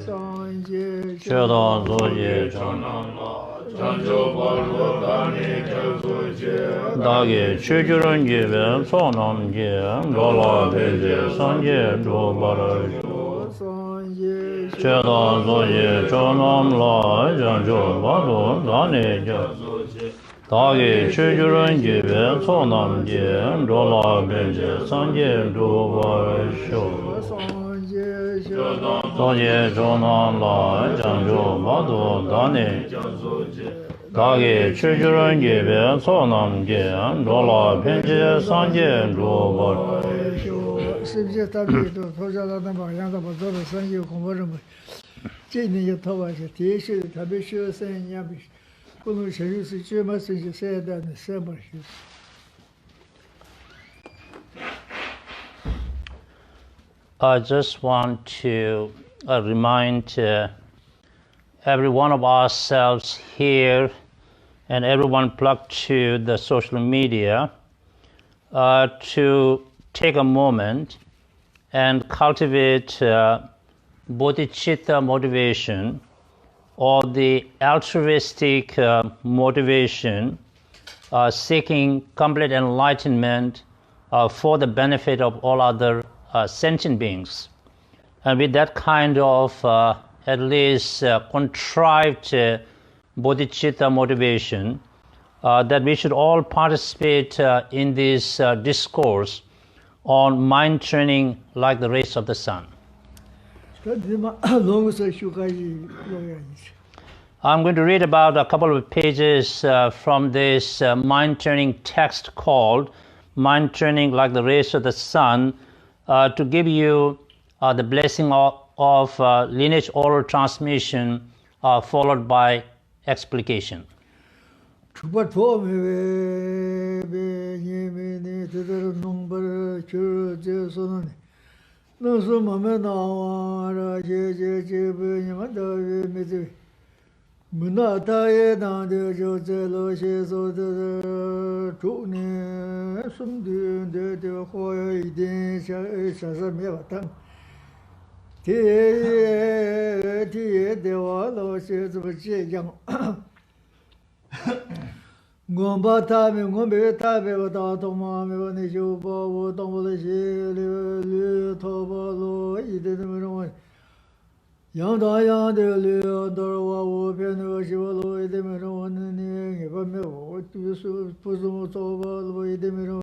Tibetan Dorjee Dhargye Chögyurön Gyeben Sonam Gyem Dola Beje Sanje Dobara Tibetan Dorjee Chonam La Janjo Bado Dane Dhargye Chögyurön Gyeben Sonam Gyem Dola Beje Sanje Dobara Dorjee Chonam La Janjo Bado Dane Dhargye Chögyurön Gyeben Sonam Gyem Dola Beje Sanje Dobara I just want to remind every one of ourselves here and everyone plugged to the social media to take a moment and cultivate bodhicitta motivation or the altruistic motivation seeking complete enlightenment for the benefit of all other sentient beings. And with that kind of at least contrived bodhicitta motivation, that we should all participate in this discourse on mind training like the rays of the sun. I'm going to read about a couple of pages from this mind training text called Mind Training Like the Rays of the Sun to give you the blessing of lineage oral transmission followed by explication. Ngomba tabe ngombe tabe wata toma me wani juba wo tomo le she le toba lo ide de me yang da yang de le do wa wo pe no shi wo lo ide me ro ne nge ba me wo tu su pu su mo toba lo ide me ro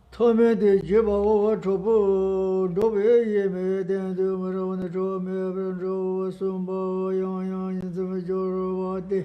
tome de juba wo chobo do be ye me de de me ro ne jo me be ro sum bo yang yang ze me jo ro wa de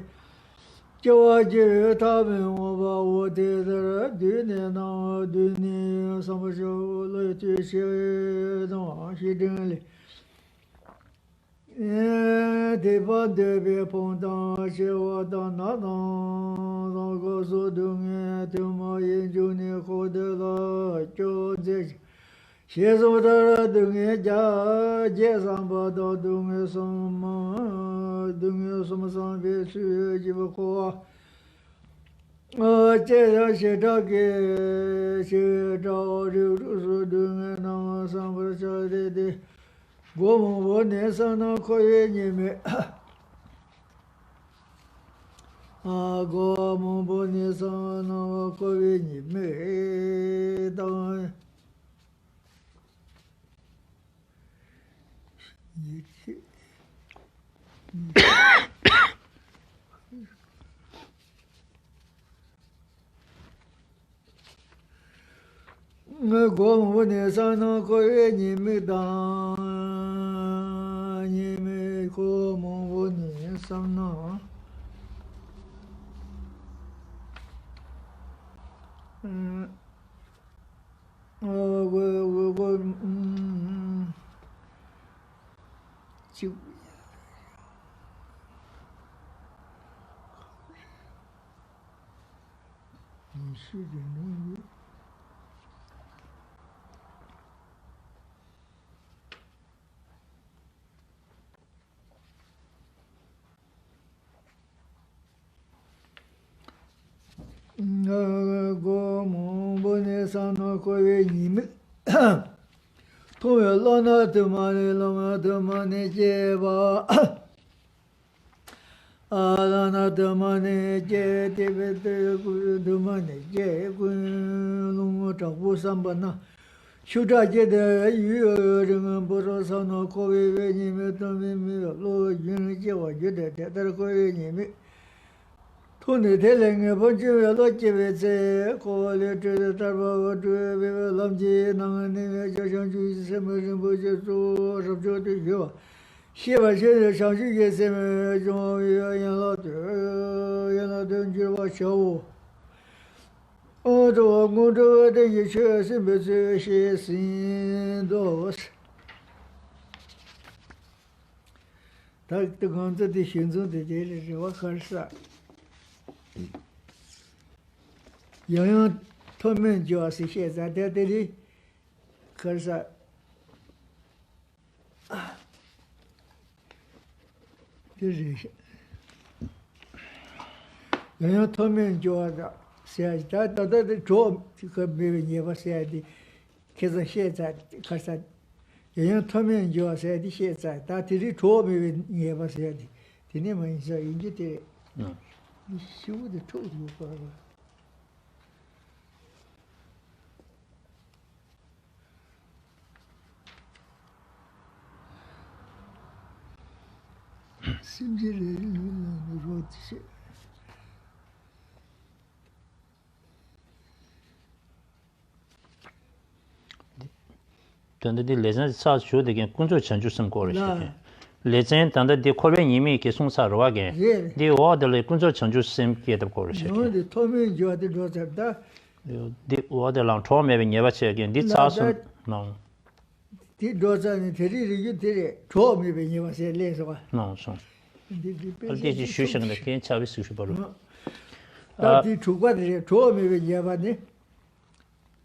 통에 라나드마네 라마드마네 제바 아라나드마네 제데베데 구드마네 제군 농어자고 삼바나 슈자제데 유여릉은 보로서노 고베베님의 도미미 로윤지와 유데데들 고베님이 돈에 대랭에 번지에 로제베제 고레드 달바와 드베 람지 나가네 저정주 세머는 보제도 접조도 요 시바제 상주에 세메 종이야 연라도 연라도 셔오 어저 공도의 예체스 베제 신도스 달뜨건데 신존데 제리와 칼사 영영 토면 좋아서 시작되더니 그래서 그래서 영영 토면 좋아서 시작되더니 그 매번 예봐서야지 계속 시작 그래서 영영 토면 좋아서 시작 다 들이 좋으면 예봐서야지 되네면 이제 이제 이 쇼도 토도 봐. 심지를 로치. 근데 레전 사 쇼되게 군조 전주성 거를 레전 단다 디 콜베 이미 계속 사러하게 디 워들 군조 전주심 게도 거를 시 근데 토면 좋아들 로잡다 디 워들랑 처음에 예바체게 디 차선 노 디 로자니 데리리 데리 처음에 예바체 레서가 노소 알디지 슈셔는데 괜 차비 수시 바로 다디 주과들이 처음에 예바네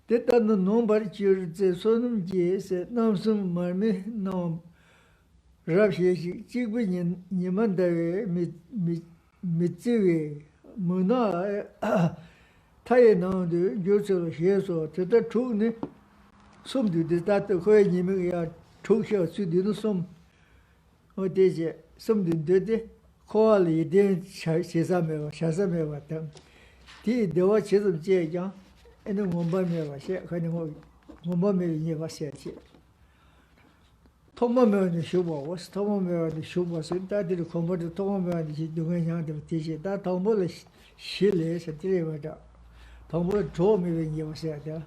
됐다는 nombar 지르제 손음 제세 남승 말미 넘 rabshyeshi chikbi nimandawe mitziwe muna taye nangdu gyurtselo sheso teta chukni somdu de tata khoye nimi ya chuksha sudi no som odeje somdu dede khoa li den shasa mewa tang ti dewa chizum che jang ene ngomba mewa she khani ngomba mewa nyewa she che 토마면이 쇼고 토마면이 쇼고 센터들이 컴버도 토마면이 동행한테 티시 다 토마를 실내에서 들어가다 토마를 조미는 요새야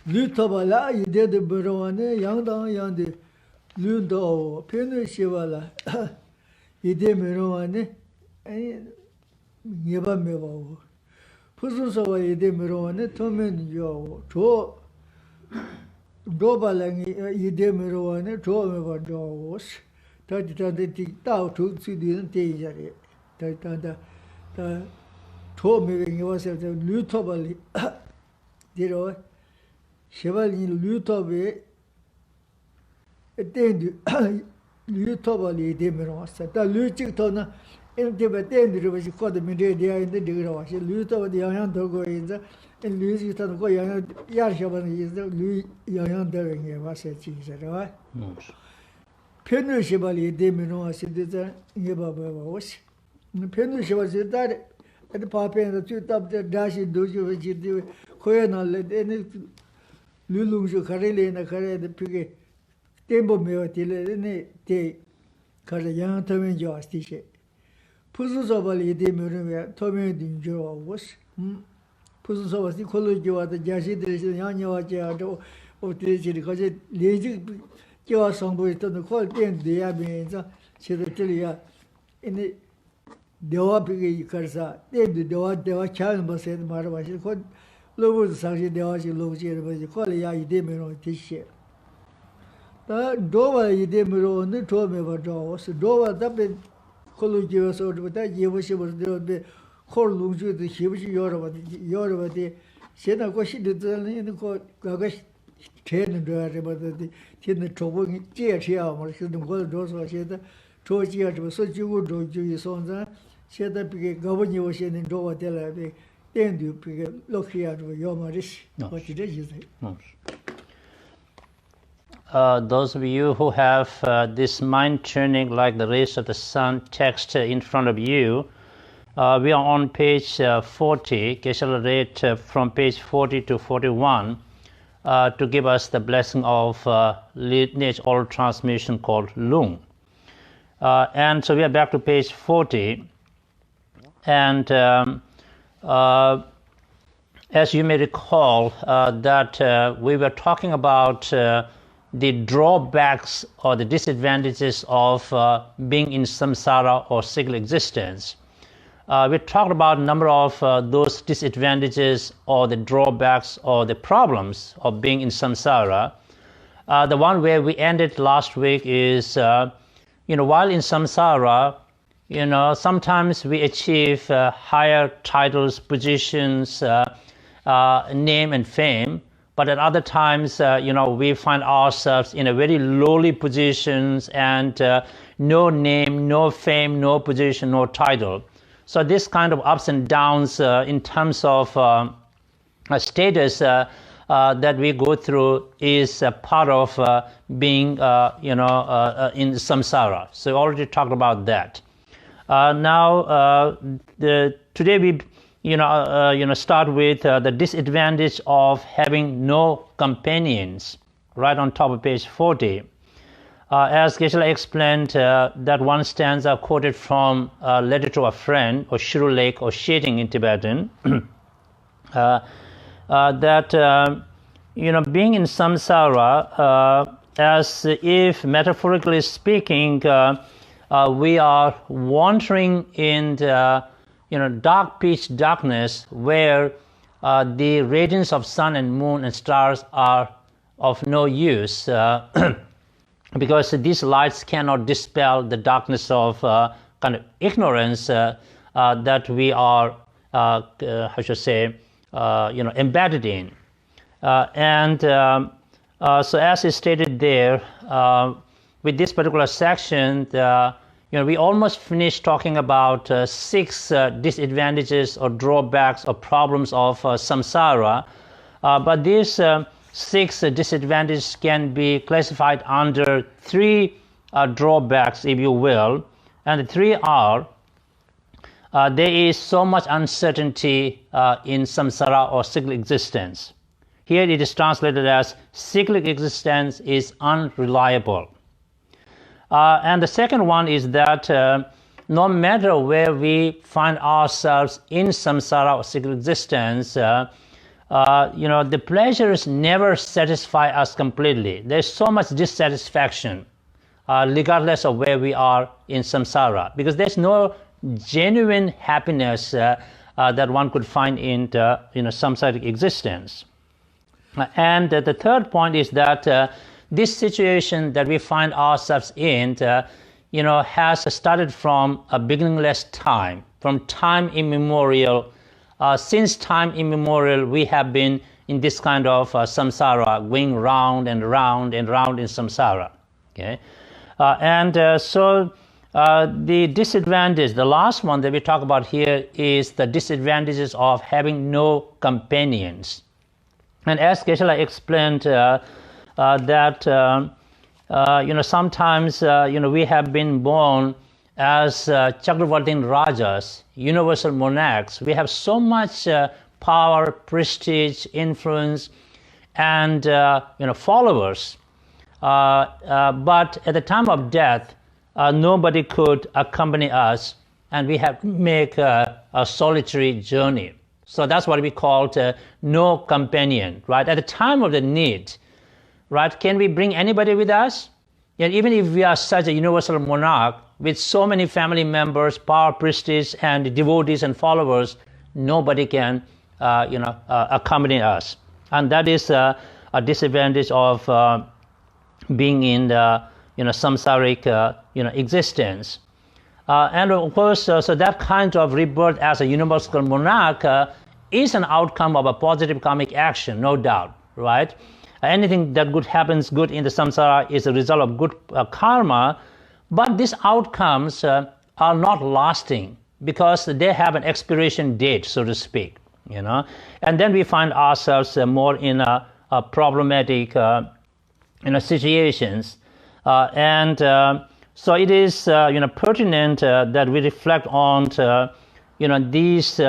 루토발라 이데드 버원에 양당 양데 루도 페르시발라 이데 메로원에 예바메바고 푸스소와 이데 메로원에 토면이 요조 도발랑이 이데메로원에 조메바 조스 다디다디 따오 투스디는 데이자리 다다 다 조메뱅이 와서 루토발리 디로 쉐발리 루토베 에텐디 루토발리 이데메로스 다 루직토나 인데베텐디로 버시 코드 미데디아 인데 디그라와시 루토바디 양양 더고 인자 Luis got go Yarshaban is the Louis Yang doing a Vasa cheese. Penushabali demino as it is a Yababa was. Penusha was that at the papa and the two top the dashing dojo which you do. Koyana let any Lulungu Kareli and a Kare the Piggy. Tembo me till any day. Karayan Tommy Justice. Puzzle demino, Tommy Dinjo was. 푸스소와시 콜로지와도 자시들이 양녀와지아도 오트리지 거제 레지 교화 성부했던 콜텐데야면서 시들이야 이니 대화비게 이카사 데드 대화 차는 버세 말아봐시 콜 로브 상시 대화시 로지에 버지 콜이야 이데메로 티시 다 도와 이데메로는 도메버 도스 도와 답에 콜로지와서 오르다 예보시 버들어데 콜룽주도 시부시 여러버디 세나 고시드들은 고 가가 체는 저아버디 티는 조봉이 제시야 뭐시는 걸 줘서 세다 조지야 좀 소지고 조지 손자 세다 비게 가버니 오시는 조와텔라비 땡두 비게 로키야 좀 요마리시 어디데 지세 those of you who have this mind turning like the rays of the sun text in front of you, we are on page 40. Geshe will read from page 40 to 41 to give us the blessing of lineage oral transmission called Lung. And so we are back to page 40. And as you may recall, that we were talking about the drawbacks or the disadvantages of being in samsara or cyclic existence. We talked about a number of those disadvantages or the drawbacks or the problems of being in samsara. The one where we ended last week is, while in samsara, sometimes we achieve higher titles, positions, name and fame, but at other times, we find ourselves in a very lowly positions and no name, no fame, no position, no title. So this kind of ups and downs in terms of status that we go through is part of being, in samsara. So we already talked about that. Today we, start with the disadvantage of having no companions, right on top of page 40. As Geshe explained, that one stanza quoted from a letter to a friend, or Shiru Lake, or Sheting in Tibetan, that, being in samsara, as if metaphorically speaking, we are wandering in the, dark pitch darkness where the radiance of sun and moon and stars are of no use. Because these lights cannot dispel the darkness of kind of ignorance that we are, embedded in. So as is stated there, with this particular section, we almost finished talking about 6 disadvantages or drawbacks or problems of samsara, but these 6 disadvantages can be classified under 3 drawbacks, if you will, and the 3 are there is so much uncertainty in samsara or cyclic existence. Here it is translated as cyclic existence is unreliable. And the second one is that no matter where we find ourselves in samsara or cyclic existence, the pleasures never satisfy us completely. There's so much dissatisfaction, regardless of where we are in samsara, because there's no genuine happiness that one could find in the samsaric existence. And the third point is that this situation that we find ourselves in, has started from a beginningless time, from time immemorial. Since time immemorial, we have been in this kind of samsara, going round and round and round in samsara. Okay, so the disadvantage, the last one that we talk about here, is the disadvantages of having no companions. And as Geshe explained, that sometimes we have been born as Chakravartin Rajas, universal monarchs. We have so much power, prestige, influence, and followers. But at the time of death, nobody could accompany us, and we have to make a solitary journey. So that's what we call no companion, right? At the time of the need, right? Can we bring anybody with us? And even if we are such a universal monarch with so many family members, power, prestige, and devotees and followers, nobody can, accompany us. And that is a disadvantage of being in the, samsaric, existence. And of course, so that kind of rebirth as a universal monarch is an outcome of a positive karmic action, no doubt, right? Anything that good happens good in the samsara is a result of good karma, but these outcomes are not lasting because they have an expiration date, so to speak, And then we find ourselves more in a problematic situations, and so it is pertinent that we reflect on these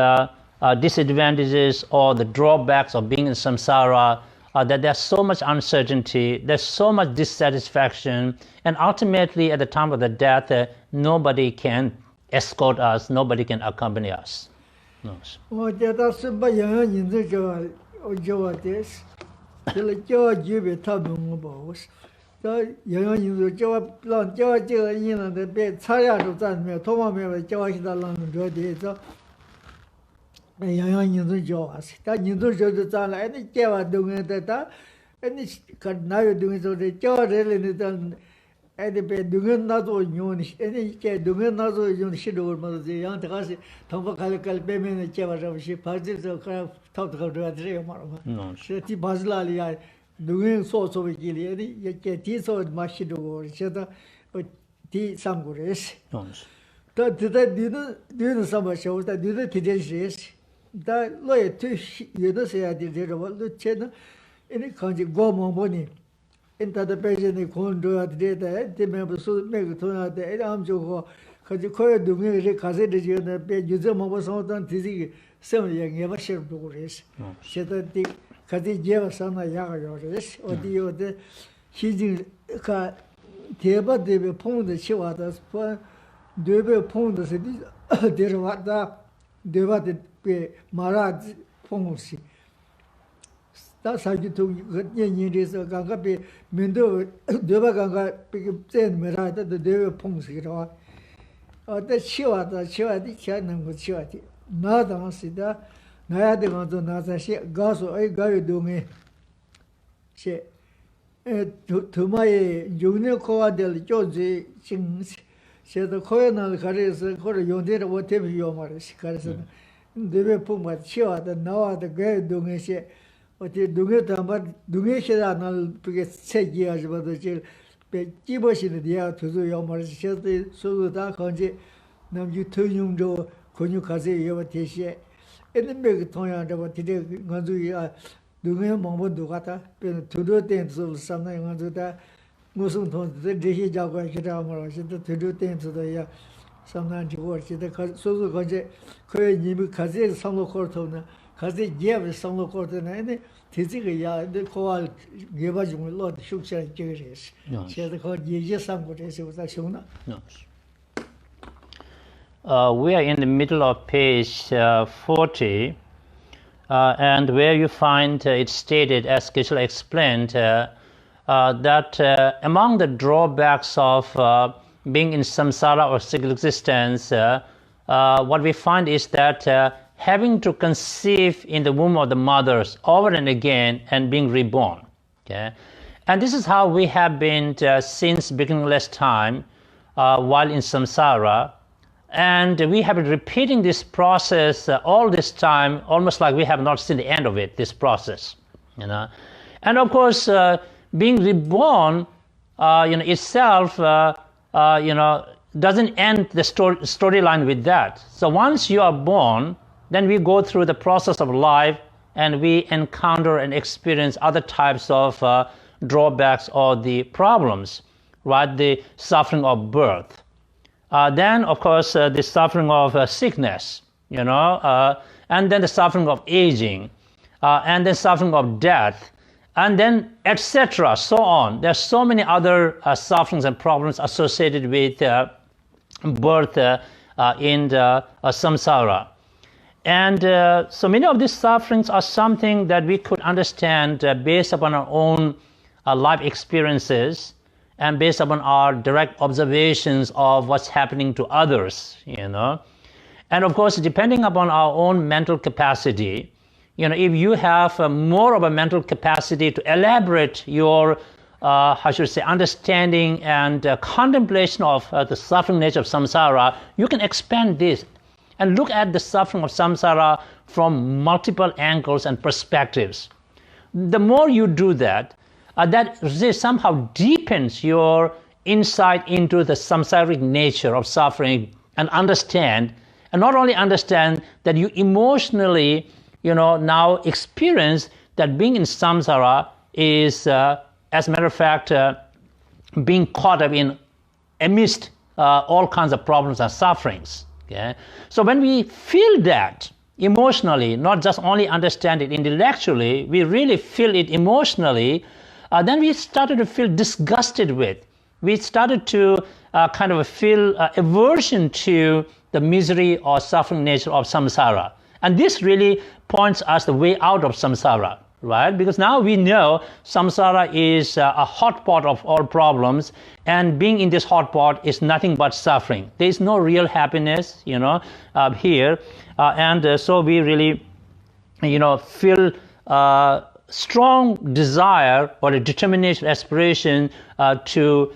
disadvantages or the drawbacks of being in samsara. That there's so much uncertainty, there's so much dissatisfaction, and ultimately at the time of the death, nobody can escort us, nobody can accompany us. No. Any bed doing not all unish, any care doing not all unish or mother, the young Tagasi, Tombakal payment, the chair of she passes the craft, top of the Adriamar. No. Shetty Baslali, doing sorts of gilly, yet get tea so much to or each other, but tea some grace. That didn't summer shows that didn't today's that lawyer to you don't say I did about the channel in a country go more money. Into the patient, the condo at the data, the members so make a turn at the arm joke, because you call it doing a cassette, you know, user was out on Tizi, some young ever share race. She said the Kati Java Sana Yaga race, or the other heating car, Teba, they were pond the Shivatas, they were pond the city, there what they wanted Marad Ponsi. That's how you took Yen Ganga be Mindo, Deva Ganga, Zen Mirada, the Deva Ponsi. Or the Shiva, the Chanam with Shivati. Nada Sida, Nayada Gonzo Nasa, Gaso, I got you doing it. To my junior coa del Josie Chings, said the Koyanal Caris, Koyondera, whatever you are, Carson. They were Puma Shiva, the now the guy doing it. But they do it, but do it, and I'll say years about the jail. But Gibbous in the air to do your marriage, so that country, now you two young Joe, Konyukazi, you ever taste yet. And the big Tonya about today, Gandu, doing Mamma Dugata, to do things of something under that. Muslim tones, the Dishi Jaguar, to do things of the year. Sometimes you watch it, so the country, Koy Kazi, some local because they gave some local and Tiziga, the call gave us a lot of sugar juries. She had called Yes, some good as it was a shuna. We are in the middle of page 40, and where you find it stated, as Geshe explained, that among the drawbacks of being in samsara or cyclic existence, what we find is that having to conceive in the womb of the mothers over and again and being reborn. Okay? And this is how we have been since beginningless time while in samsara. And we have been repeating this process all this time, almost like we have not seen the end of it, this process. And of course, being reborn itself doesn't end the storyline with that. So once you are born, then we go through the process of life and we encounter and experience other types of drawbacks or the problems, right? The suffering of birth. Then, of course, the suffering of sickness, and then the suffering of aging, and then suffering of death, and then etc. So on. There are so many other sufferings and problems associated with birth in the samsara. And so many of these sufferings are something that we could understand based upon our own life experiences and based upon our direct observations of what's happening to others, And of course, depending upon our own mental capacity, if you have more of a mental capacity to elaborate your, understanding and contemplation of the suffering nature of samsara, you can expand this and look at the suffering of samsara from multiple angles and perspectives. The more you do that, that somehow deepens your insight into the samsaric nature of suffering and not only understand that you emotionally, now experience that being in samsara is as a matter of fact, being caught up in amidst all kinds of problems and sufferings. Okay? So when we feel that emotionally, not just only understand it intellectually, we really feel it emotionally, then we started to feel disgusted with. We started to kind of feel aversion to the misery or suffering nature of samsara. And this really points us the way out of samsara, right? Because now we know samsara is a hot pot of all problems, and being in this hot pot is nothing but suffering. There is no real happiness, here. So we really, feel strong desire or a determination, aspiration to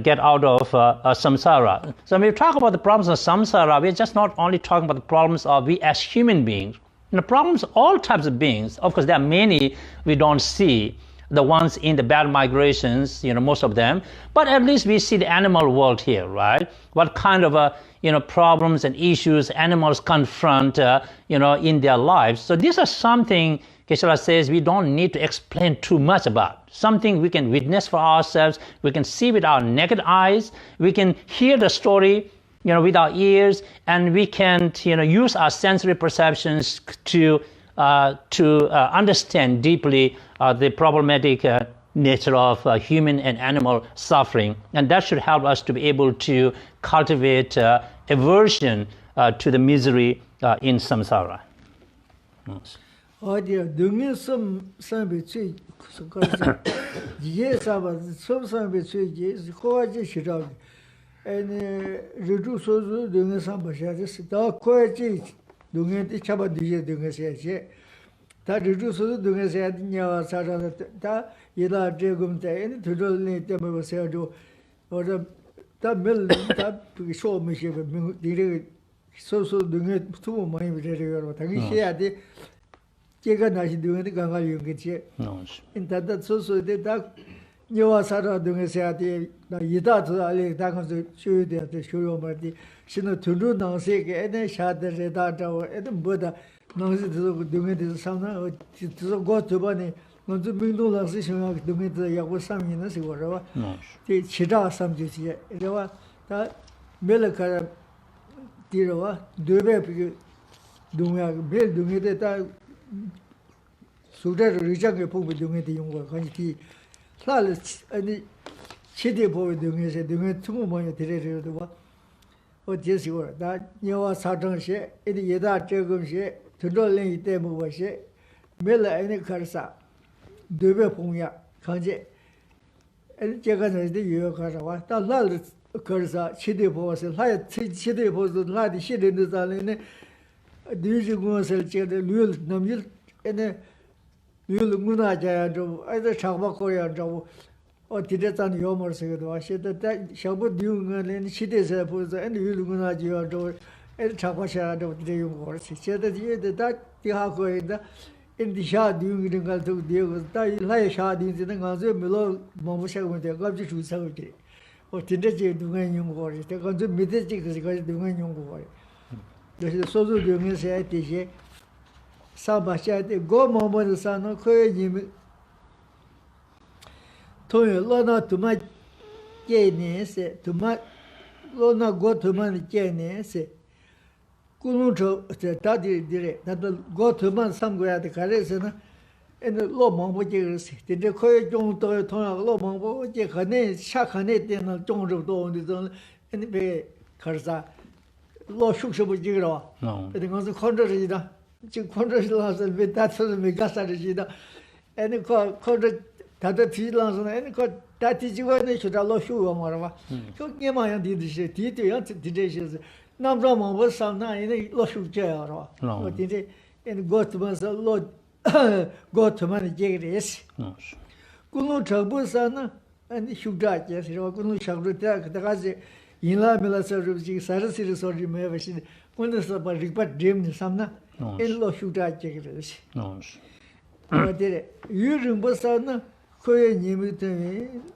get out of samsara. So when we talk about the problems of samsara, we're just not only talking about the problems of we as human beings. Problems of all types of beings. Of course, there are many we don't see. The ones in the bad migrations, most of them. But at least we see the animal world here, right? What kind of problems and issues animals confront, in their lives. So these are something, Geshe says, we don't need to explain too much about. Something we can witness for ourselves, we can see with our naked eyes, we can hear the story, with our ears, and we can, use our sensory perceptions to understand deeply the problematic nature of human and animal suffering. And that should help us to be able to cultivate aversion to the misery in samsara. Yes. 다 리주스 등에서 냐 사라다 이라 제금대 들을네 때문에 세도 어저 다멜다 쇼미시 디레 소소 등에 투모 많이 비례요 당이 해야지 제가 다시 등에 강가 용기지 인터넷 소소데 다 냐와 사라 등에서 해야지 나 이다도 알레 당서 쇼여야 돼 쇼요마디 신의 들로 나세게 에네 샤데레다다고 에든 뭐다 나서 등에서 사나 저 고토바니 먼저 민도라서 생각 등에서 야고 삼이는 시고라 이 치자 삼지지 이래와 다 멜카라 디로와 되베 비 동야 벨 등에다 다 수다를 리장에 보고 등에다 용거 간지 살 아니 치대 보고 등에서 등에 투모 많이 데려려도 봐 어디서고 다 녀와 사정시 이 예다 저금시 들어올린 이때 뭐시 멜라에네 카르사 되베 봉야 간제 제가 저한테 유역하러 왔다 날 카르사 치대 보고서 하야 치대 보고서 나디 시대는 살네 뒤지고서 제대 룰 남일 에네 룰 문화자도 아이들 작박거려 저 어디에선 요머서도 와시다 샤부 디웅은 시대에서 보서 에네 룰 문화지요 저 작박샤도 되용 거지 제대 다 디하고인다 인디샤 디웅이는 갈도 되고 다 일하에 샤딘지는 가서 밀어 뭐무샤고 돼 갑자기 주사오지 어딘데 누가 용 거지 내가 좀 믿지 그래서 누가 용 거지 그래서 소소 디웅에서 해야지 사바샤데 고모모는 사는 거에 토요 로나 투마 게네세 투마 로나 고투만 게네세 꾸누저 다디디레 나도 고투만 삼고야데 가래서는 에는 로몽보지르세 근데 거에 좀더 통하 로몽보지 가네 샤카네 때는 좀도 온데서 에는 배 가르사 로슈슈보지르와 근데 거기서 컨트롤이다 지금 컨트롤라서 왜 다쳐서 왜 가사르지다 에는 컨트롤 다들 뒤라서는 에는 다 뒤지고는 저달로 쇼와 말아 그 게마야 디디시 디디야 디디시 남자만 벌삼나 에는 로슈제야로 어디데 에는 고트만서 로 고트만 제그레스 꾸노 잡고서는 아니 슈다제스로 꾸노 샤브르다 그다가지 인라밀라서르지 사르시르 소리 메베시 꾸노서 바리바 드림니 삼나 엘로 슈다제그레스 어디데 유르보서는 거에 님이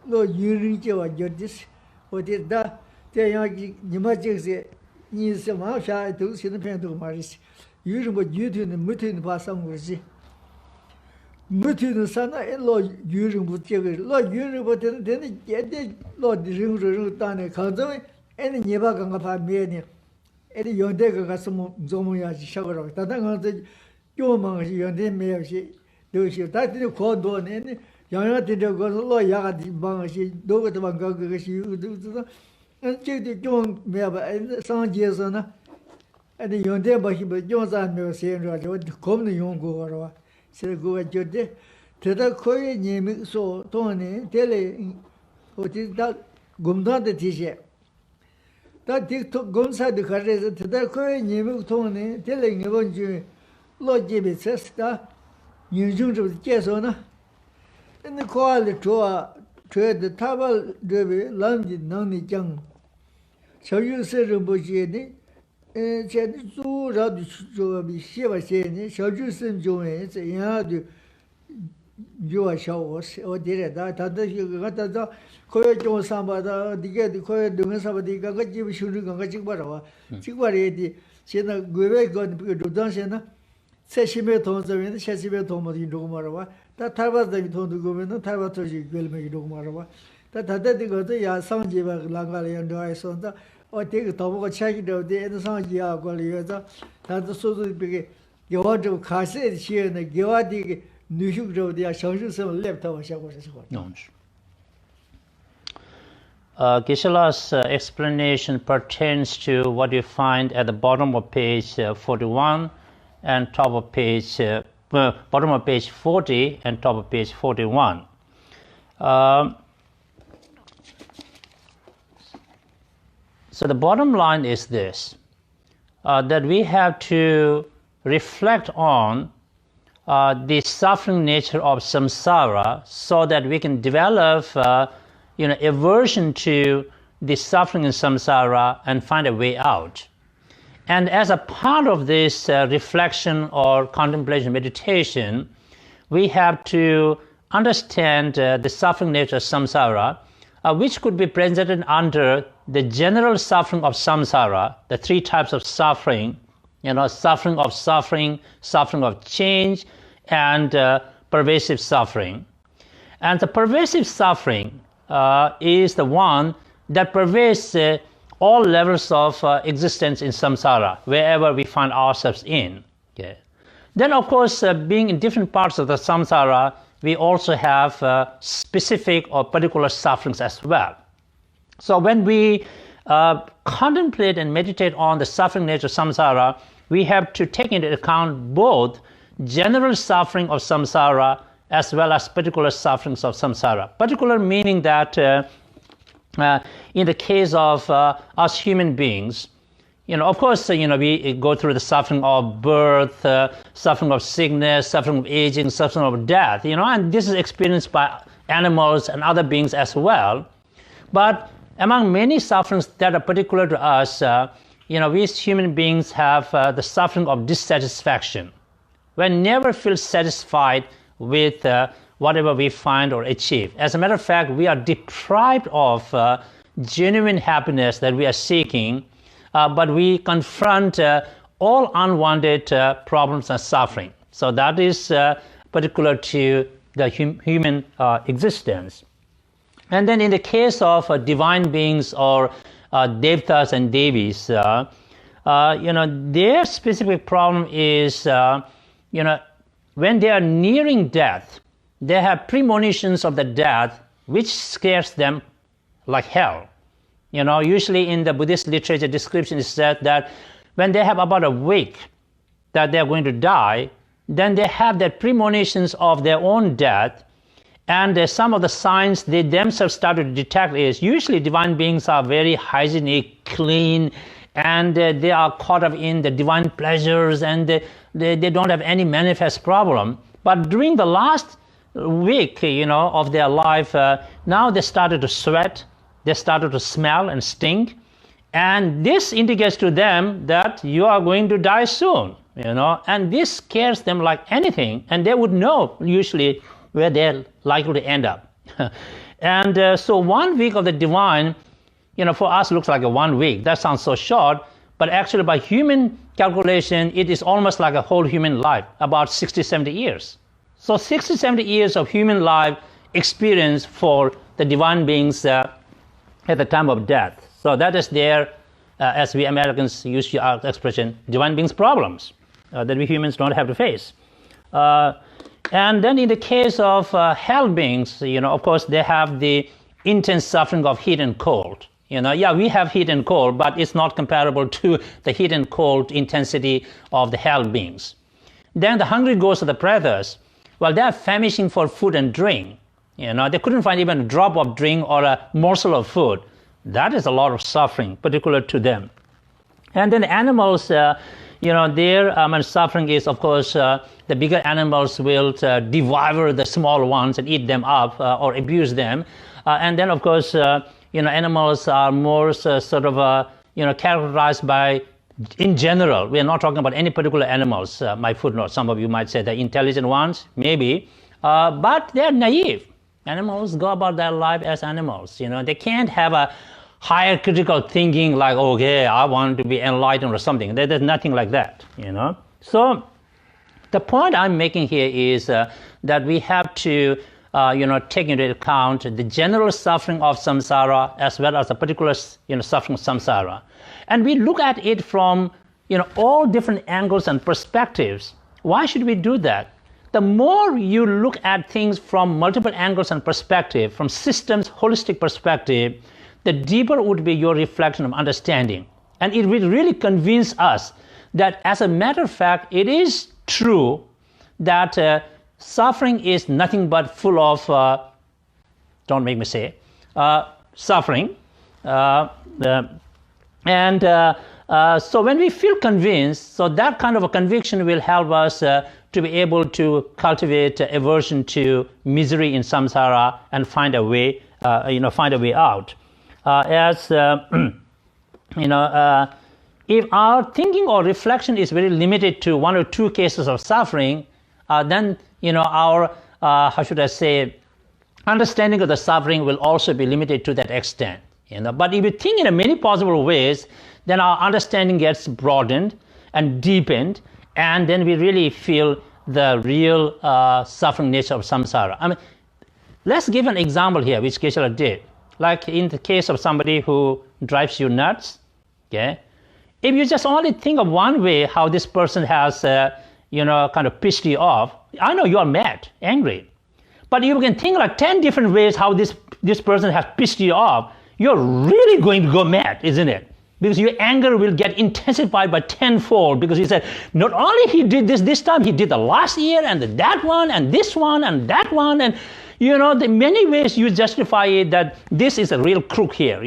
너 유르제와 저디스 어디다 대야기 님아제세 니스마 샤도 시는 펜도 마리스 유르보 유드는 무튼 바상고지 무티는 사나 로 유ring 부티가 로 유ring 부티는 되는 예대 로 링ring 단에 가서 애는 예바간가 봐면이 애는 연대가 가서 뭐 좀야지 샤거라 다당한테 요망이 연대 매야지 도시 다들 고도네 양야들이 거서 로 야가디 방시 도가도 방가 그것이 우두도 저기 좀 매봐 상지에서나 애는 연대 바시 요자며 세연라고 겁는 용고로 세고가 저때 대다 거의 님소 돈에 텔레 어디 다 곰다데 티제 다 틱톡 곰사드 가르에서 대다 거의 님 돈에 텔레 이번 주 로지비스다 윤중주 계속나 근데 거알이 좋아 저의 타발 되게 란지 나니 장 저유세를 보지니 제 주라도 주비 시바세니 저주선 중에 야도 요샤오 어디래다 다들 갖다가 거기 좀 삼바다 네가 거기 등에 삼바디가 같이 쉬는 거 같이 봐라 지구아래디 제가 그외 그 도단세나 세심에 돈자면 세심에 돈이 누구 말아 다 탈바다기 돈도 그러면 탈바터지 결매 누구 말아 다 다들 그것도 야 상지바 랑가래 너에서다 어떻게 더보고 책이도 되는 상지야 걸려서 다들 소소히 비게 여와도 가세 시에는 여와디 누슈그로디야 정신성을 랩타고 시작하셔서 Geshe-la's explanation pertains to what you find at the bottom of page 41 and top of page bottom of page 40 and top of page 41. So the bottom line is this, that we have to reflect on the suffering nature of samsara so that we can develop aversion to the suffering in samsara and find a way out. And as a part of this reflection or contemplation meditation, we have to understand the suffering nature of samsara, which could be presented under the general suffering of samsara, the three types of suffering, suffering of suffering, suffering of change, and pervasive suffering. And the pervasive suffering is the one that pervades all levels of existence in samsara, wherever we find ourselves in. Okay. Then, of course, being in different parts of the samsara, we also have specific or particular sufferings as well. So when we contemplate and meditate on the suffering nature of samsara, we have to take into account both general suffering of samsara as well as particular sufferings of samsara. Particular meaning that in the case of us human beings, of course, we go through the suffering of birth, suffering of sickness, suffering of aging, suffering of death, and this is experienced by animals and other beings as well. But among many sufferings that are particular to us, we as human beings have the suffering of dissatisfaction. We never feel satisfied with whatever we find or achieve. As a matter of fact, we are deprived of genuine happiness that we are seeking, but we confront all unwanted problems and suffering. So that is particular to the human existence. And then in the case of divine beings or devtas and devis, their specific problem is, when they are nearing death, they have premonitions of the death, which scares them like hell. Usually in the Buddhist literature description is said that when they have about a week that they are going to die, then they have that premonitions of their own death, and some of the signs they themselves start to detect is usually divine beings are very hygienic, clean, and they are caught up in the divine pleasures, and they don't have any manifest problem. But during the last week, of their life, now they started to sweat, they started to smell and stink, and this indicates to them that you are going to die soon, and this scares them like anything, and they would know usually where they're likely to end up. And so 1 week of the divine, for us looks like a 1 week. That sounds so short, but actually by human calculation, it is almost like a whole human life, about 60, 70 years. So 60, 70 years of human life experience for the divine beings at the time of death. So that is their, as we Americans use our expression, divine beings problems that we humans don't have to face. And then in the case of hell beings, of course, they have the intense suffering of heat and cold. Yeah, we have heat and cold, but it's not comparable to the heat and cold intensity of the hell beings. Then the hungry ghosts of the pretas, well, they are famishing for food and drink. They couldn't find even a drop of drink or a morsel of food. That is a lot of suffering, particular to them. And then animals, their suffering is, of course, the bigger animals will devour the small ones and eat them up or abuse them. And then, of course, animals are more characterized by, in general, we are not talking about any particular animals, my footnote. Some of you might say the intelligent ones, maybe, but they're naive. Animals go about their life as animals. They can't have a higher critical thinking like, okay, I want to be enlightened or something. There's nothing like that, So the point I'm making here is that we have to take into account the general suffering of samsara as well as the particular suffering of samsara. And we look at it from all different angles and perspectives. Why should we do that? The more you look at things from multiple angles and perspective, from systems, holistic perspective, the deeper would be your reflection of understanding. And it will really convince us that, as a matter of fact, it is true that suffering is nothing but full of, don't make me say, suffering. So when we feel convinced, so that kind of a conviction will help us to be able to cultivate aversion to misery in samsara and find a way, out. If our thinking or reflection is very limited to one or two cases of suffering, then our understanding of the suffering will also be limited to that extent. But if we think in many possible ways, then our understanding gets broadened and deepened, and then we really feel the real suffering nature of samsara. I mean, let's give an example here, which Geshe did. Like in the case of somebody who drives you nuts, okay? If you just only think of one way how this person has, kind of pissed you off, I know you are mad, angry. But you can think like 10 different ways how this person has pissed you off, you're really going to go mad, isn't it? Because your anger will get intensified by tenfold, because he said, not only he did this time, he did the last year, and that one, and this one, and that one, and the many ways you justify it that this is a real crook here,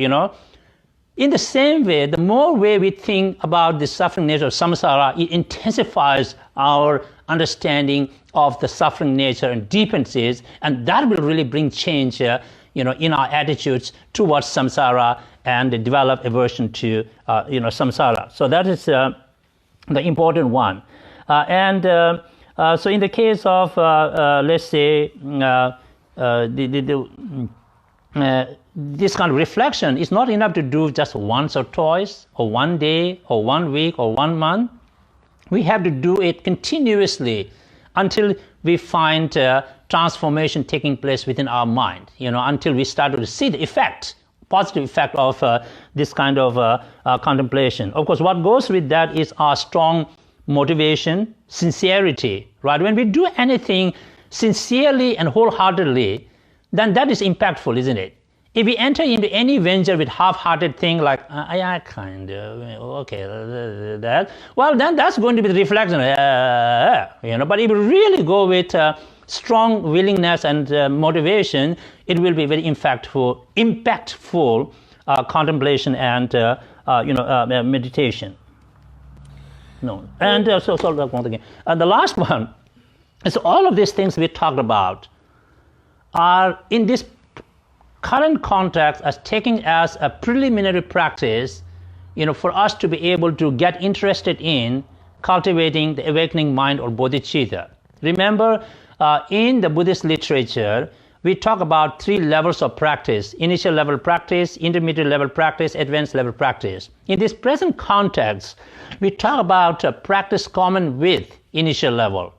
In the same way, the more way we think about the suffering nature of samsara, it intensifies our understanding of the suffering nature and deepens it, and that will really bring change, in our attitudes towards samsara and develop aversion to, samsara. So that is the important one. So in the case of, let's say, this kind of reflection is not enough to do just once or twice, or one day, or 1 week, or 1 month. We have to do it continuously until we find transformation taking place within our mind, until we start to see the effect, positive effect of this kind of contemplation. Of course, what goes with that is our strong motivation, sincerity, right? When we do anything sincerely and wholeheartedly, then that is impactful, isn't it? If we enter into any venture with half-hearted thing like, I kind of, okay, that, well, then that's going to be the reflection, But if we really go with strong willingness and motivation, it will be very impactful contemplation and, meditation. No, and so once again, the last one is all of these things we talked about are in this current context as taking as a preliminary practice, for us to be able to get interested in cultivating the awakening mind or bodhicitta. Remember, in the Buddhist literature, we talk about 3 levels of practice: initial level practice, intermediate level practice, advanced level practice. In this present context, we talk about practice common with initial level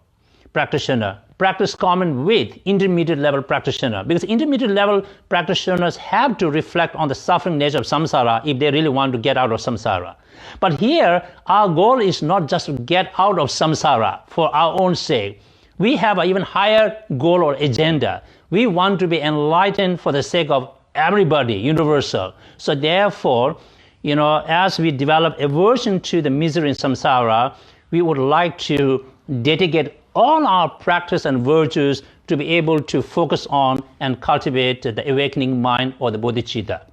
practitioner, practice common with intermediate level practitioner, because intermediate level practitioners have to reflect on the suffering nature of samsara if they really want to get out of samsara. But here, our goal is not just to get out of samsara for our own sake. We have an even higher goal or agenda. We want to be enlightened for the sake of everybody, universal. So therefore, as we develop aversion to the misery in samsara, we would like to dedicate all our practice and virtues to be able to focus on and cultivate the awakening mind or the bodhicitta.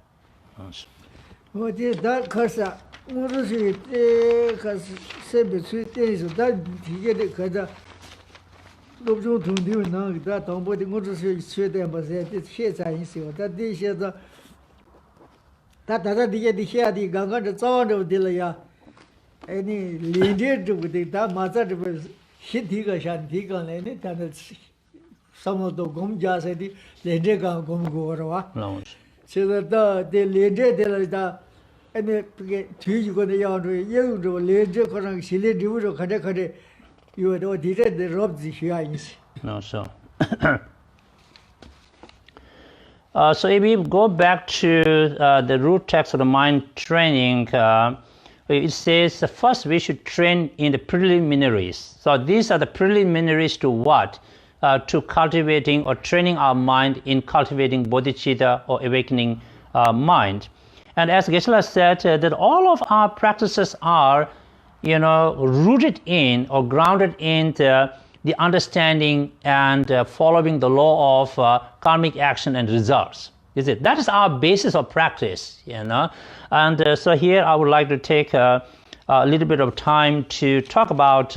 Some of the gum jazz at the Lendega gum go over. So that the Lende and the two go the yard, you do later, Silly do Kadekade, you had did the rob the shines. No, so. So if we go back to the root text of the mind training, it says first we should train in the preliminaries. So these are the preliminaries to what? To cultivating or training our mind in cultivating bodhicitta or awakening mind. And as Geshe said, that all of our practices are, rooted in or grounded in the understanding and following the law of karmic action and results. That is our basis of practice, And so here I would like to take a little bit of time to talk about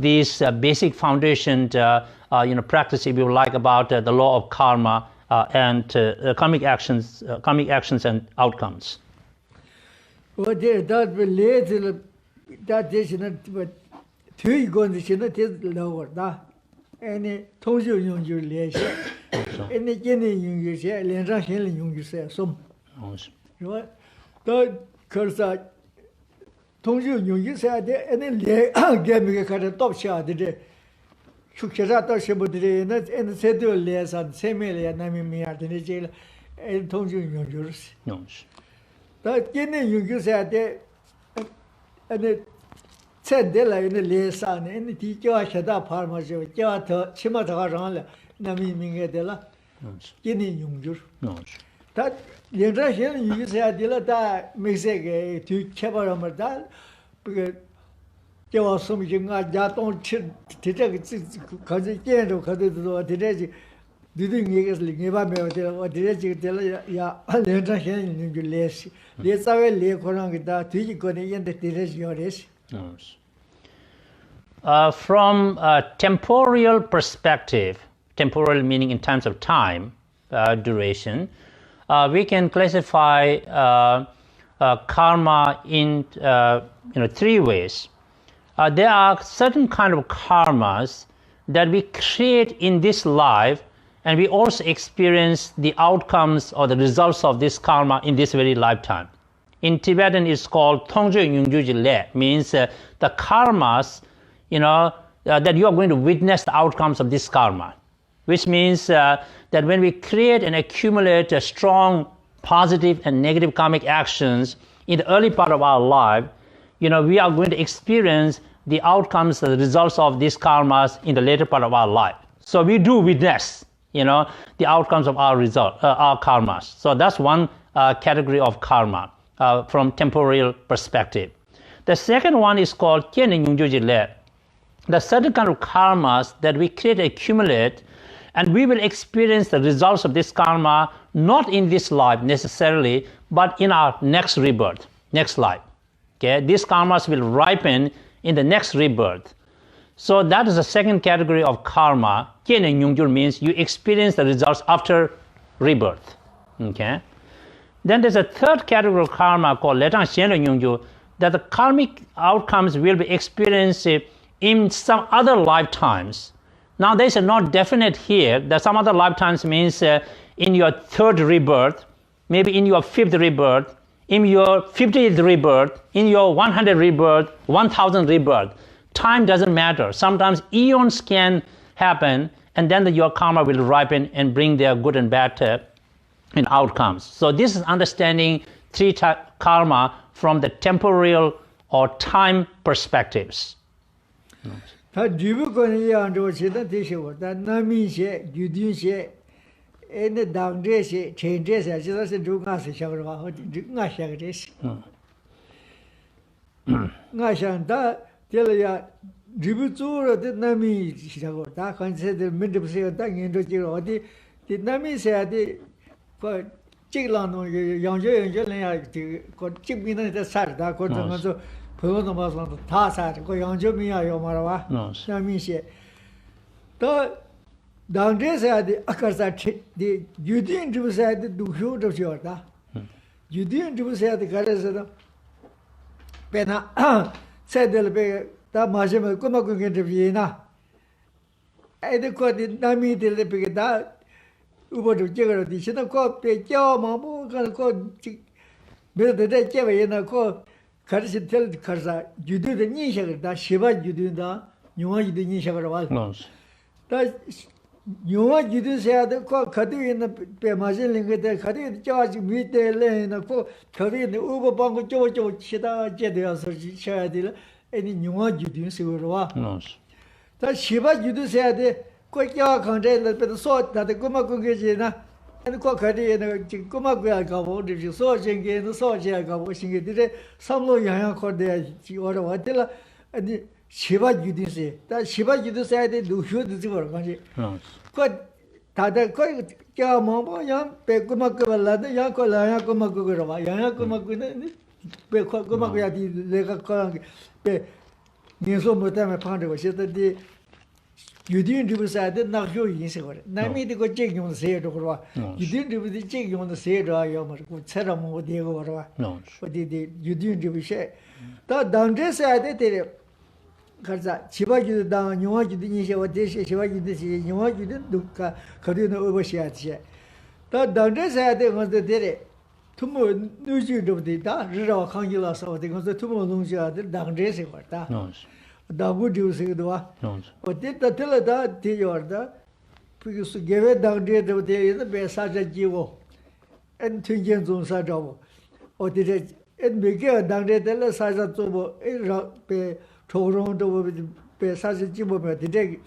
this basic foundation, practice, if you like, about the law of karma and karmic actions and outcomes. Well, that will later that is not. Two going to lower that. Any told you less. Any getting you say, Lenda Hilling you say, some. Right? The cursor told you said, and then gave me a kind of top shot the day. Shukshata Shabudi and said to less and Samuel and I mean me at the jail and told you yours. That getting you said, and it said they like in the lesson, and the teacher shut up farmers, Chimata, Nami Mingadella, Guinea Younger. That the Russian you say Adila makes a to Chabaramada because there was some young Jaton because it can't do today. Didn't give up or did ya Russian you less. Let's have a lay corang that to go in the terrace. From a temporal perspective, temporal meaning in terms of time, duration, we can classify karma in three ways. There are certain kind of karmas that we create in this life, and we also experience the outcomes or the results of this karma in this very lifetime. In Tibetan, it's called Tongzhe Yungjuji Le, means the karmas, that you are going to witness the outcomes of this karma, which means that when we create and accumulate a strong positive and negative karmic actions in the early part of our life, we are going to experience the outcomes, the results of these karmas in the later part of our life. So we do witness, the outcomes of our our karmas. So that's one category of karma. From temporal perspective. The second one is called Kyenin Yungjuji Le. The certain kind of karmas that we create accumulate, and we will experience the results of this karma not in this life necessarily, but in our next rebirth, next life. Okay, these karmas will ripen in the next rebirth. So that is the second category of karma. Kyenin Yungjul means you experience the results after rebirth. Okay. Then there's a third category of karma called Letang Shenle Yungju, that the karmic outcomes will be experienced in some other lifetimes. Now this is not definite here, that some other lifetimes means in your third rebirth, maybe in your fifth rebirth, in your 50th rebirth, in your 100th rebirth, 1000th rebirth. Time doesn't matter. Sometimes eons can happen, and then your karma will ripen and bring their good and bad outcomes. So this is understanding three karma from the temporal or time perspectives. 다 리브권이 양조시다 되시고 다 남이시 유딘시 에네 당제시 체인제시 지다시 누가시 샤그와 누가샤그레시 나샹다 텔야 리브조르데 남이시라고 다 컨세들 민드브세요 다 인도지로 어디 남이시야디 그 찍라노 양조양조는 그 찍미는 살다 거기서 그거도 봐서 다 사는 거 양조미야요 말아봐. 남이시 또 당제사야디 아까서 디 유딘 주사야디 두효도 지었다. 유딘 주사야디 가르쳐서 배나 세들베 다 마시면 꼬마꾸게 되비나 애들 거디 남이들베 다 우버도 찍어도 디시나 거 빼죠 뭐 그거 베르데 제베나 거 가르치 텔 가르사 유도의 니샤가 시바 유도다 용화 유도 니샤가 와. 다 용화 유도세야도 거 가디는 배마실링게 가디 저지 밑에래나 거 가디는 우버 방고 쪼쪼 치다 제대어서 쳐야 될 애니 용화 유도세로 와. 다 시바 유도세야데 거기가 강제를 빼도 소 다들 꼬마꾸게지나 아니 거 가디는 지금 꼬마꾸야 가고 이제 소생게는 소지야 가고 신게들이 삼로 양양 거대 지어라 왔들라 아니 시바 유디세 다 시바 유디세야데 누효도 지고 가지 그 다들 거기 껴뭐야 빼꼬마꾸발라데 야콜라야 꼬마꾸거라 와 양양 꼬마꾸는 빼꼬마꾸야디 내가 거빼 니소 못하면 판다고 싶던데 유딘 리브사데 나효 인세거래 남이디 거 제기용 세도 그러와 유딘 리브디 제기용 세도야 뭐 처럼 뭐 되고 그러와 어디디 유딘 리브세 다 당제사데 데레 가자 지바기도 당 용화기도 니세 어디세 지바기도 시 용화기도 누가 거리는 오버시아지 다 당제사데 건데 데레 투모 누지도디다 리라 강기라서 어디 건데 투모 농지아들 당제세 왔다 다부디우스도 와. 어디 따텔다 디요르다. 그래서 개베 당제도 되는 배사자 지고. 엔 튕긴 존사죠. 어디에 엔 메게 당제들 사자 좀 에 초롱도 배사자 지보면 되게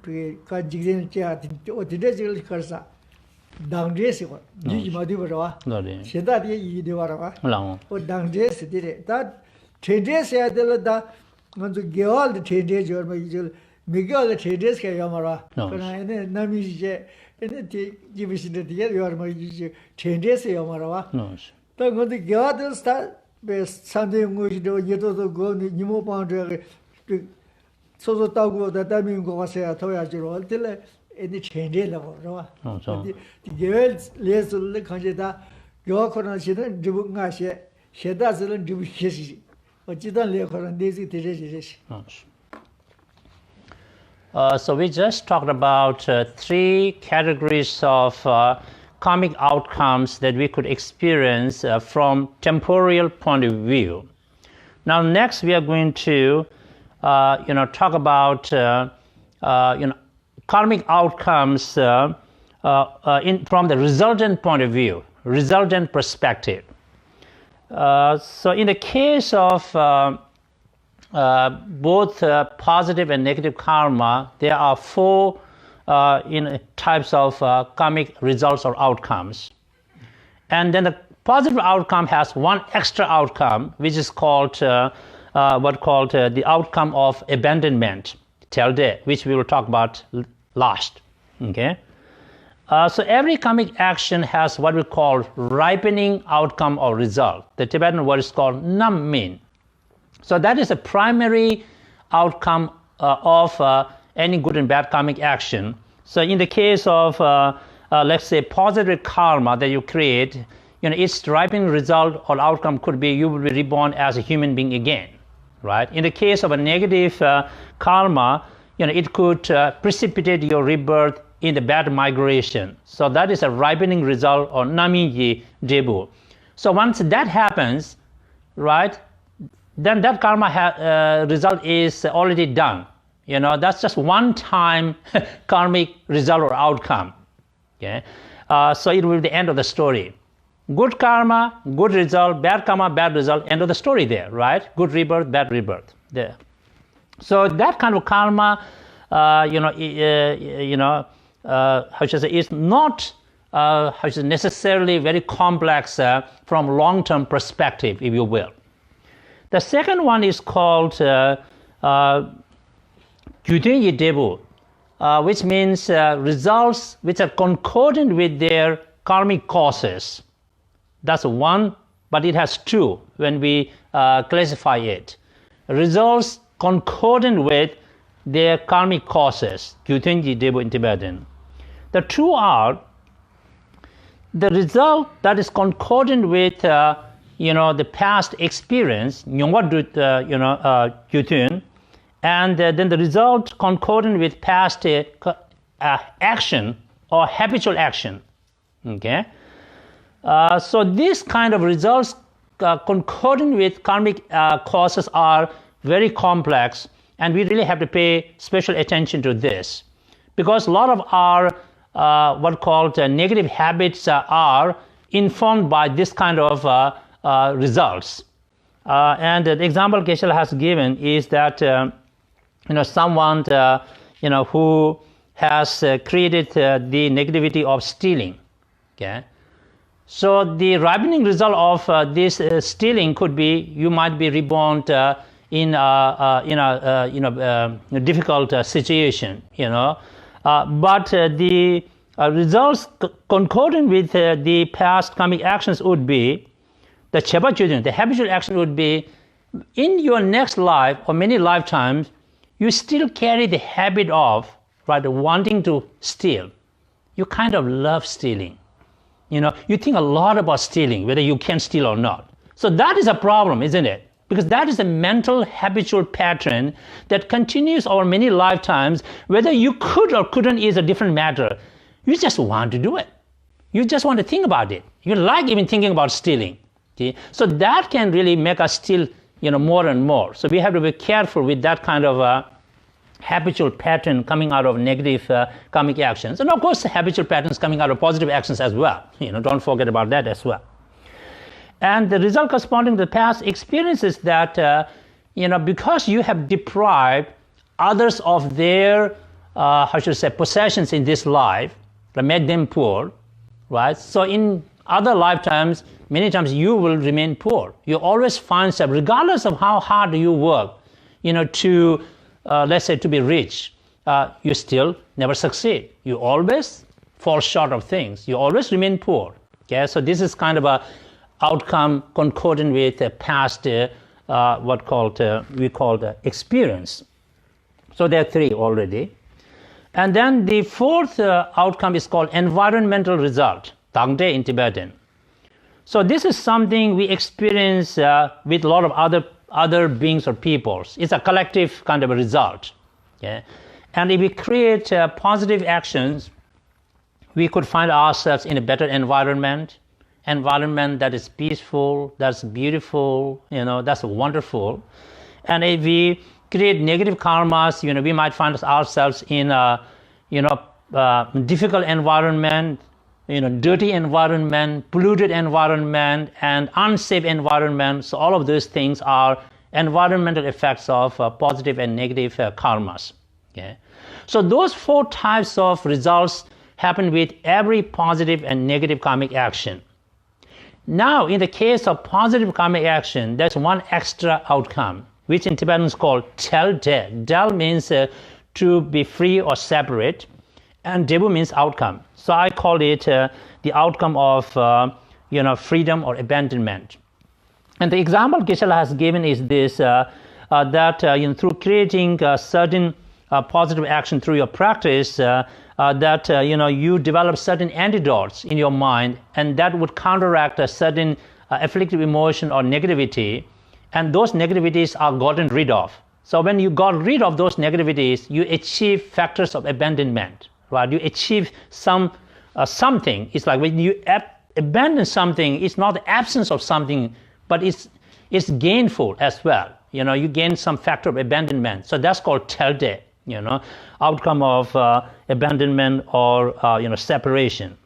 그 간직된 자 어디에 지를 걸사. 당제시고. 니지 마디버와. 세다디 이디와라. 어 당제시디레. 다 체제셔야 될다. 먼저 개월 체제 저뭐 이제 미개월 체제스가 야마라 그러나 남이제 에네 지비시데 디야 요르마 이제 체제스 야마라와 또 근데 개월 스타 베 산데 무시도 예도도 고 니모 방데 소소 따고 다다민 거 가서야 더야지로 할때 에네 체제라고 그러와 개월 레슬 간제다 요코나시는 지붕가시 셰다스는 지부시시 So we just talked about three categories of karmic outcomes that we could experience from temporal point of view. Now next we are going to talk about karmic outcomes from the resultant point of view, resultant perspective. So in the case of both positive and negative karma, there are four types of karmic results or outcomes. And then the positive outcome has one extra outcome, which is called the outcome of abandonment, Telde, which we will talk about last. Okay. So every karmic action has what we call ripening outcome or result. The Tibetan word is called Nam-min. So that is a primary outcome of any good and bad karmic action. So in the case of, let's say, positive karma that you create, its ripening result or outcome could be you will be reborn as a human being again, right? In the case of a negative karma, it could precipitate your rebirth in the bad migration. So that is a ripening result or nami debu. So once that happens, right, then that karma result is already done. That's just one-time karmic result or outcome. Okay, so it will be the end of the story. Good karma, good result. Bad karma, bad result. End of the story there, right? Good rebirth, bad rebirth. There. So that kind of karma, how should I say, is not necessarily very complex from long-term perspective, if you will. The second one is called Gyuden Debu, which means results which are concordant with their karmic causes. That's one, but it has two when we classify it. Results concordant with their karmic causes, Gyuden Debu in Tibetan. The two are the result that is concordant with the past experience, Gyuden, and then the result concordant with past action or habitual action. Okay, so this kind of results concordant with karmic causes are very complex, and we really have to pay special attention to this, because a lot of our what called negative habits are informed by this kind of results. And the example Geshe has given is that someone who has created the negativity of stealing. Okay, so the ripening result of this stealing could be you might be reborn in a difficult situation. But the results concordant with the past karmic actions would be the Chepa Gyuden, the habitual action would be in your next life or many lifetimes, you still carry the habit of wanting to steal. You kind of love stealing. You think a lot about stealing, whether you can steal or not. So that is a problem, isn't it? Because that is a mental habitual pattern that continues over many lifetimes. Whether you could or couldn't is a different matter. You just want to do it. You just want to think about it. You like even thinking about stealing. Okay? So that can really make us steal, more and more. So we have to be careful with that kind of habitual pattern coming out of negative karmic actions. And of course, habitual patterns coming out of positive actions as well. Don't forget about that as well. And the result corresponding to the past experiences that, because you have deprived others of their, possessions in this life, that made them poor, right? So in other lifetimes, many times you will remain poor. You always find yourself, regardless of how hard you work, to, let's say, to be rich, you still never succeed. You always fall short of things. You always remain poor. Okay, so this is kind of a outcome concordant with past we call experience. So there are three already. And then the fourth outcome is called environmental result, Dhargye in Tibetan. So this is something we experience with a lot of other beings or peoples. It's a collective kind of a result. Okay? And if we create positive actions, we could find ourselves in a better environment that is peaceful, that's beautiful, that's wonderful. And if we create negative karmas, we might find ourselves in a, difficult environment, dirty environment, polluted environment, and unsafe environment. So all of those things are environmental effects of positive and negative karmas. Okay? So those four types of results happen with every positive and negative karmic action. Now, in the case of positive karmic action, there's one extra outcome, which in Tibetan is called Del. Del means to be free or separate, and Debu means outcome. So I call it the outcome of freedom or abandonment. And the example Geshe has given is this: that through creating certain positive action through your practice, that you develop certain antidotes in your mind, and that would counteract a certain afflictive emotion or negativity, and those negativities are gotten rid of. So when you got rid of those negativities, you achieve factors of abandonment, right? You achieve something. It's like when you abandon something, it's not the absence of something, but it's gainful as well. You gain some factor of abandonment. So that's called Telde. outcome of abandonment or separation.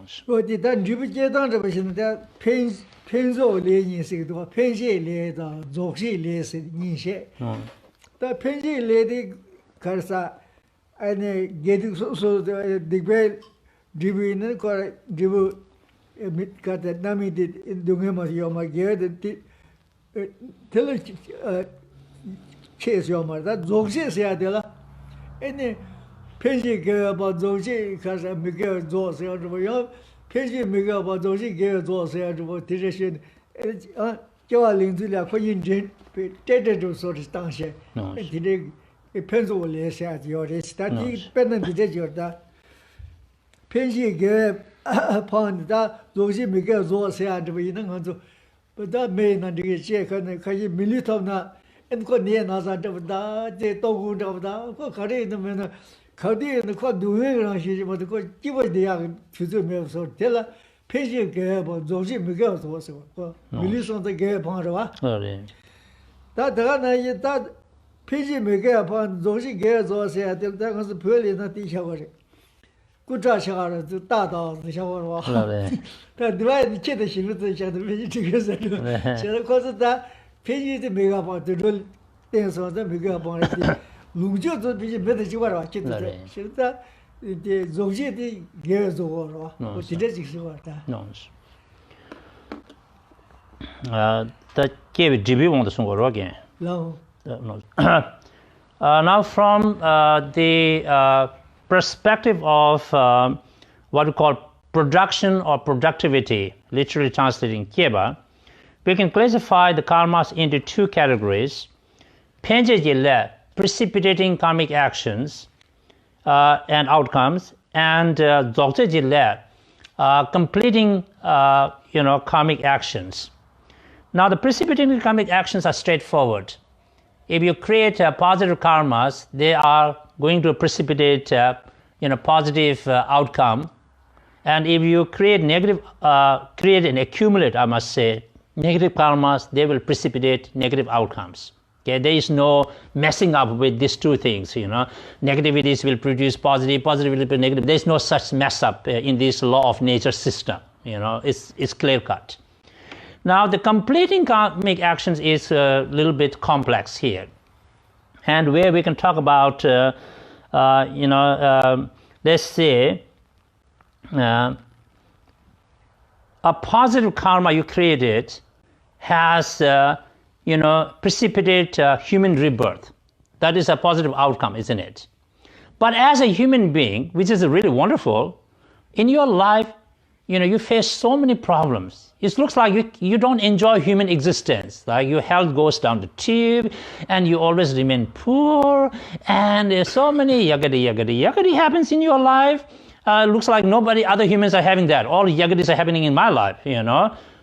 So the that Penzo lay sick to a pension lay the Zoxi lays in share. The pension lady Karsa and getting so the debate divine divu got that Nami did in Dungema Yoma Gaden tell her chase Yoma that Zoxi Seadella. Any pension girl about Zoxi because I make a Zos out of your pension make about Zoxi girl Zos out of direction. Joaling to la Queen Tedder sort of stanche. Today a pencil less at your study, pendant to your that. Pension girl upon that Zoxi make a Zos out of you, but that may not get check on the Militona. And got near Nazar of that, they don't go down, what carry the man, Cardi and the quad doing, she was give us the young to the mill, so tell her, patient care about those Miguel was release on the gay part of her. That patient Miguel upon those girls or say, that was the pearly not the shower. Good shower to Tata, the shower. That divide the cheddar she looked at each other, she recorded that. Page the mega about the real things on the mega about it. Lujo to be better you are watching the Zoji gears over or No. That gave it GB on the song again. No. Now, from the perspective of what we call production or productivity, literally translating Kyeba, we can classify the karmas into two categories: penjejile, precipitating karmic actions and outcomes, and dzogchejile, completing karmic actions. Now, the precipitating karmic actions are straightforward. If you create positive karmas, they are going to precipitate positive outcome, and if you create negative, create and accumulate, I must say, negative karmas, they will precipitate negative outcomes. Okay, there is no messing up with these two things. Negativities will produce positive, positive will produce negative. There is no such mess up in this law of nature system. It's clear cut. Now, the completing karmic actions is a little bit complex here, and where we can talk about, let's say. A positive karma you created has, precipitate human rebirth. That is a positive outcome, isn't it? But as a human being, which is really wonderful, in your life, you face so many problems. It looks like you don't enjoy human existence. Like your health goes down the tube, and you always remain poor, and there's so many yagadi happens in your life. Looks like nobody, other humans are having that. All yagadis are happening in my life,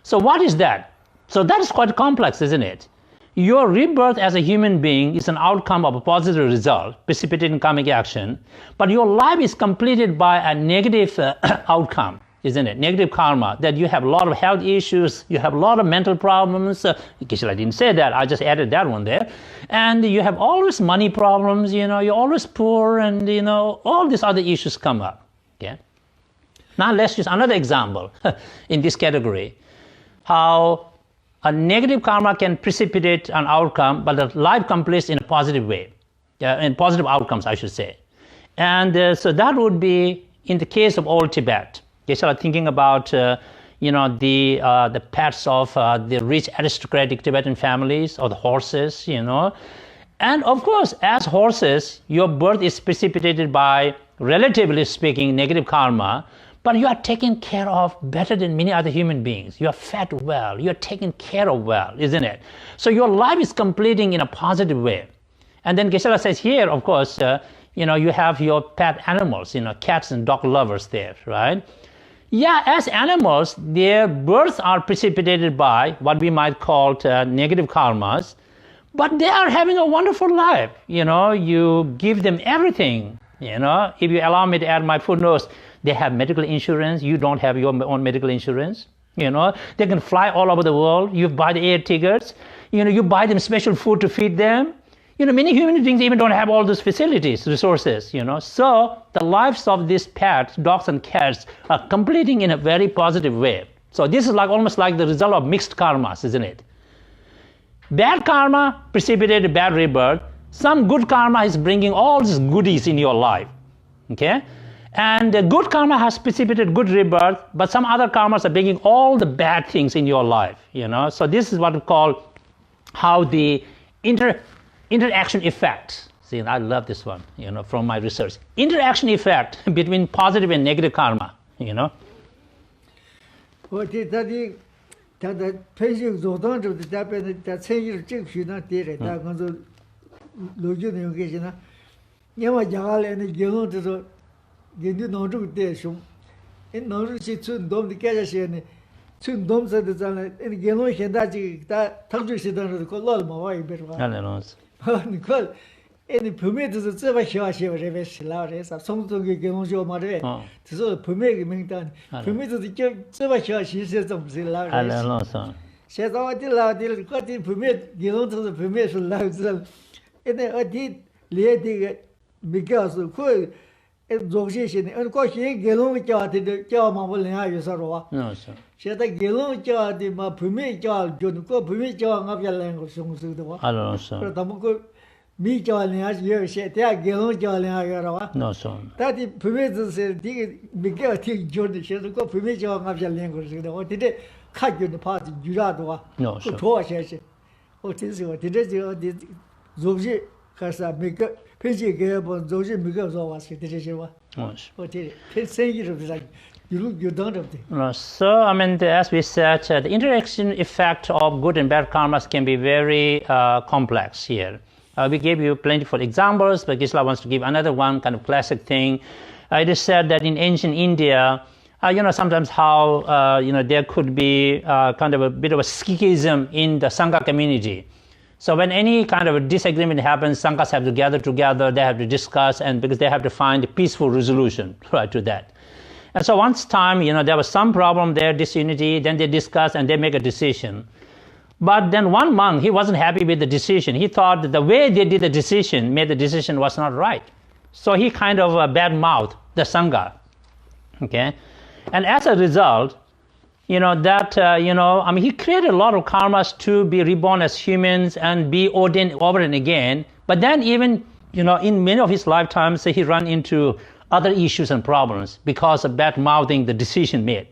So what is that? So that is quite complex, isn't it? Your rebirth as a human being is an outcome of a positive result, precipitating karmic action, but your life is completed by a negative outcome, isn't it? Negative karma, that you have a lot of health issues, you have a lot of mental problems. Geshe didn't say that, I just added that one there. And you have always money problems, you're always poor, and all these other issues come up. Okay. Now let's use another example in this category. How a negative karma can precipitate an outcome, but the life completes in a positive way, in positive outcomes, I should say. And so that would be in the case of old Tibet. They started thinking about, the pets of the rich aristocratic Tibetan families, or the horses, And of course, as horses, your birth is precipitated by, relatively speaking, negative karma, but you are taken care of better than many other human beings. You are fed well, you are taken care of well, isn't it? So your life is completing in a positive way. And then Geshe says here, of course, you have your pet animals, cats and dog lovers there, right? Yeah, as animals, their births are precipitated by what we might call negative karmas, but they are having a wonderful life. You give them everything. If you allow me to add my footnotes, they have medical insurance. You don't have your own medical insurance. They can fly all over the world. You buy the air tickets. You buy them special food to feed them. many human beings even don't have all those facilities, resources, So the lives of these pets, dogs and cats, are completing in a very positive way. So this is almost like the result of mixed karmas, isn't it? Bad karma precipitated bad rebirth. Some good karma is bringing all these goodies in your life, okay? And good karma has precipitated good rebirth, but some other karmas are bringing all the bad things in your life, So this is what we call how the interaction effect. See, I love this one, from my research. Interaction effect between positive and negative karma, Any permit to the so permit Mintan, permit to the she says something loud. She has already allowed the permit, given to the permission loud. And I did lady because of cool exhaustion and question Gelon jar to the jar marble in Ayusara. No, sir. She had a Gelon jar, the permit jar, John Co permit jar of your language songs to the one. I don't know, sir. Me jolly as you said, they are Gelon jolly. No, sir. That is permitted to Miguel take Jordan, she has got permission of your language. What did it cut you the party? Jurado. No, sir. What is what did it? Zoji has a make a Pinky Gable, Zoji Miguel was it. What did it? Say you you don't have to. So, as we said, the interaction effect of good and bad karmas can be very complex here. We gave you plentiful examples, but Gisela wants to give another one, kind of classic thing. It is said that in ancient India, sometimes how, there could be kind of a bit of a schism in the Sangha community. So when any kind of a disagreement happens, Sanghas have to gather together, they have to discuss, and because they have to find a peaceful resolution to that. And so once time, there was some problem there, disunity, then they discuss and they make a decision. But then one monk, he wasn't happy with the decision. He thought that the way they did the decision made the decision was not right. So he kind of bad-mouthed the Sangha, okay? And as a result, he created a lot of karmas to be reborn as humans and be ordained over and again. But then even, in many of his lifetimes, he ran into other issues and problems because of bad-mouthing the decision made,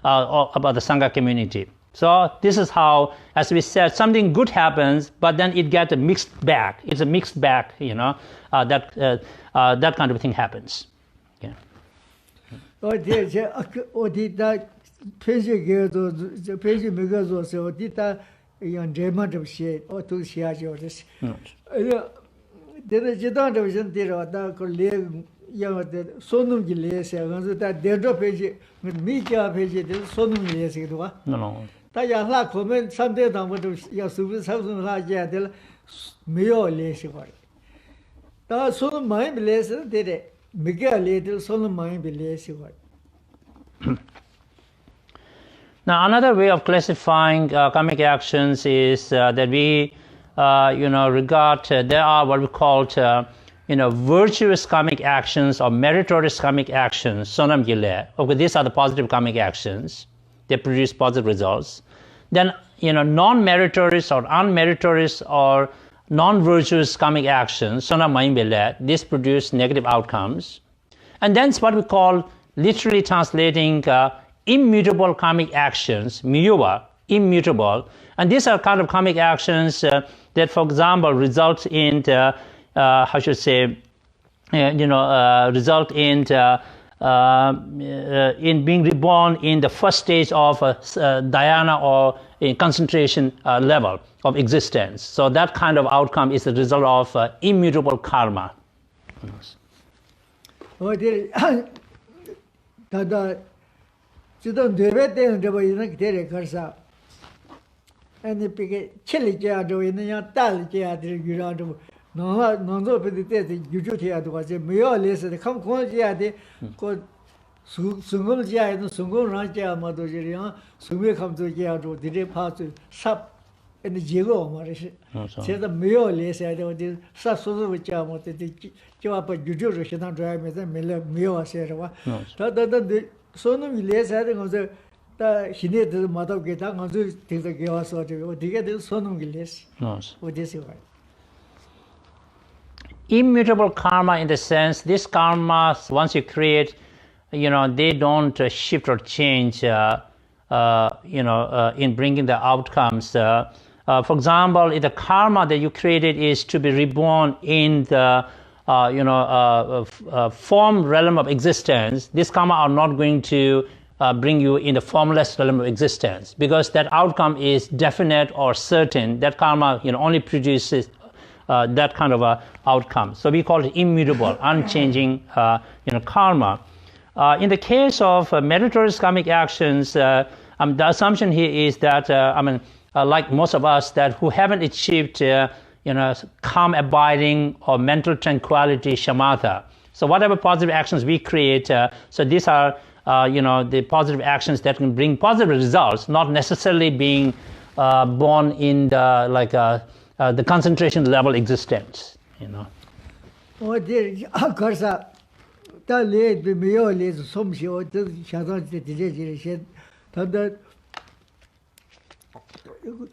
about the Sangha community. So this is how, as we said, something good happens, but then it gets a mixed bag. It's a mixed bag, that kind of thing happens. Okay. No. 大家那可能上天堂我都要是不是上升那家的没有联系过来，但说了蛮不联系的，每个来的说了蛮不联系过来。Now another way of classifying karmic actions is that we, regard there are what we call, virtuous karmic actions or meritorious karmic actions. Sonam Gile. Okay, these are the positive karmic actions. They produce positive results. Then, non-meritorious or unmeritorious or non-virtuous karmic actions, Sonam Maimbele, this produce negative outcomes. And then it's what we call, literally translating, immutable karmic actions, miyuwa, immutable. And these are kind of karmic actions that, for example, result in, result in being reborn in the first stage of dhyana or in concentration level of existence. So that kind of outcome is the result of immutable karma. and Jigo Marish. Said the Mio Lace, I don't do Sasu which I wanted to give up a Juju, she don't drive me, the Mio said, the Sonum Lace, I think he needed the mother get on to take the girls or to get the Sonum Lace. What is it? Immutable karma, in the sense, this karma, once you create, they don't shift or change, in bringing the outcomes. For example, if the karma that you created is to be reborn in the, form realm of existence, this karma are not going to bring you in the formless realm of existence, because that outcome is definite or certain. That karma, only produces that kind of a outcome. So we call it immutable, unchanging, karma. In the case of meritorious karmic actions, the assumption here is that, like most of us, that who haven't achieved, calm abiding or mental tranquility, shamatha. So whatever positive actions we create, so these are, the positive actions that can bring positive results, not necessarily being born in the, the concentration level existence, Oh, dear, of course, that late the Mio is some show to shadow the direction. That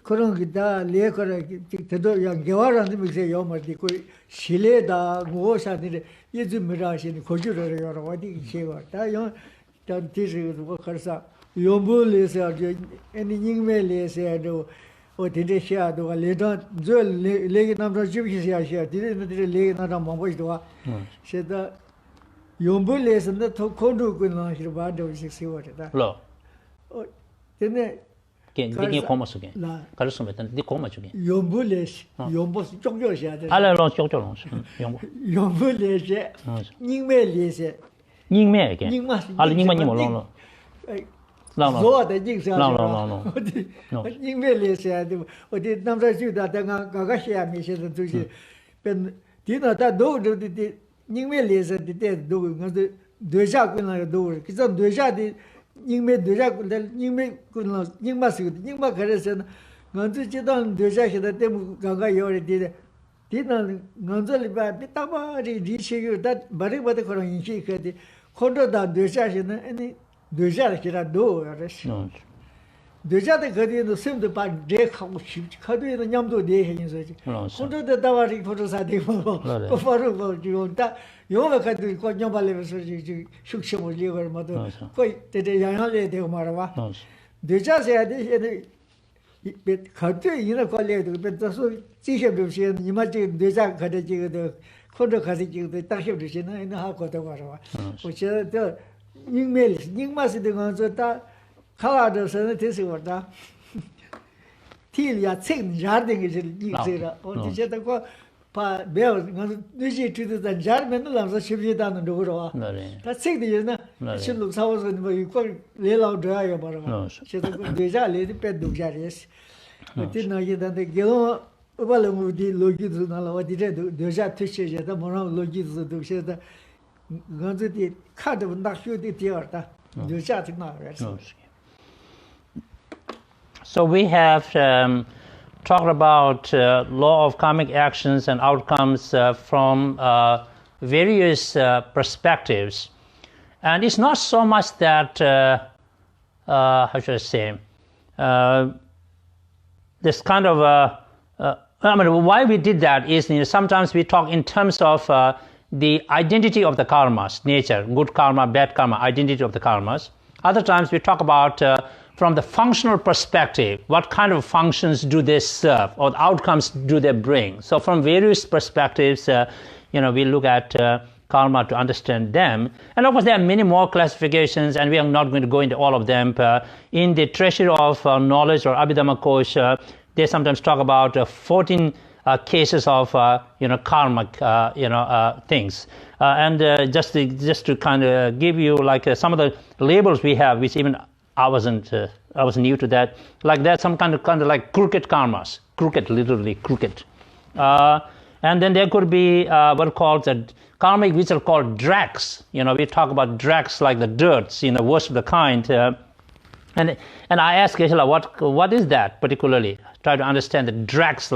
couldn't get that later to do young Gavara and the Mixer Yoma, the Chile, the Mosa, the Mirage in Kojura or what he shaver. That young teacher workers up. Yombul is any email is or did they share the later, leg number of Jewish share, didn't lay another Mamboy door. Said the Yombul is and the Tokodu could launch the bad of 60 water. Low. Didn't it? Again. The coma again. Yombul is Yombos Jojo. I lost your tones. Yombul is email is Ning again. You must. No. The jigs are no. You really said, what did number you that Gagashi mission to see? But did not that do the Nimeli said the dead doing the Deja couldn't do it. Because on Deja did you made Deja, you may could not, you must, you must have not to sit on Deja that them Gaga already did. Did not Gonzali Bitama reach you that very what the Korean she had control that Deja and Deja cannot do. Deja the Guardian seemed to buy Drake House, Kadu and Yamdo Day in such. Control the Tawari photos at the for you that you over can do what Yamba levels shook some of your mother. Quite the young lady of Marawa. Deja said, but Katu, you know, college, but also teacher, you might do Deja Kadaji, the Kondo Kazi, the Tashi, and the Hakota Marawa, which are the emails. You must do on the Colorado Senators or that. Till you think Jarding is a or the Jetaco. Bell, Luigi to the Jarman, the ship down the door. That's 60 years now. She looks house when you call Lila dry about. She's a good deja lady pet do Jaris. But didn't know you that the Gilo Ubalum Logis and all what did deja tissues at the Moran Logis to say that going to the cut of not shoot the theater. Deja now. So we have talked about law of karmic actions and outcomes from various perspectives. And it's not so much that, how should I say, this kind of, why we did that is, sometimes we talk in terms of the identity of the karmas, nature, good karma, bad karma, identity of the karmas. Other times we talk about from the functional perspective, what kind of functions do they serve or the outcomes do they bring? So from various perspectives, we look at karma to understand them. And of course, there are many more classifications, and we are not going to go into all of them. In the Treasury of Knowledge or Abhidhamma Kosha, they sometimes talk about 14 cases of karma, things. And just to kind of give you like some of the labels we have, which even I was new to that. Like that, some kind of like crooked karmas, crooked, literally crooked. And then there could be what are called the karmic, which are called dregs. We talk about dregs like the dirts, worst of the kind. And I asked Geshe, what is that particularly? Try to understand the drags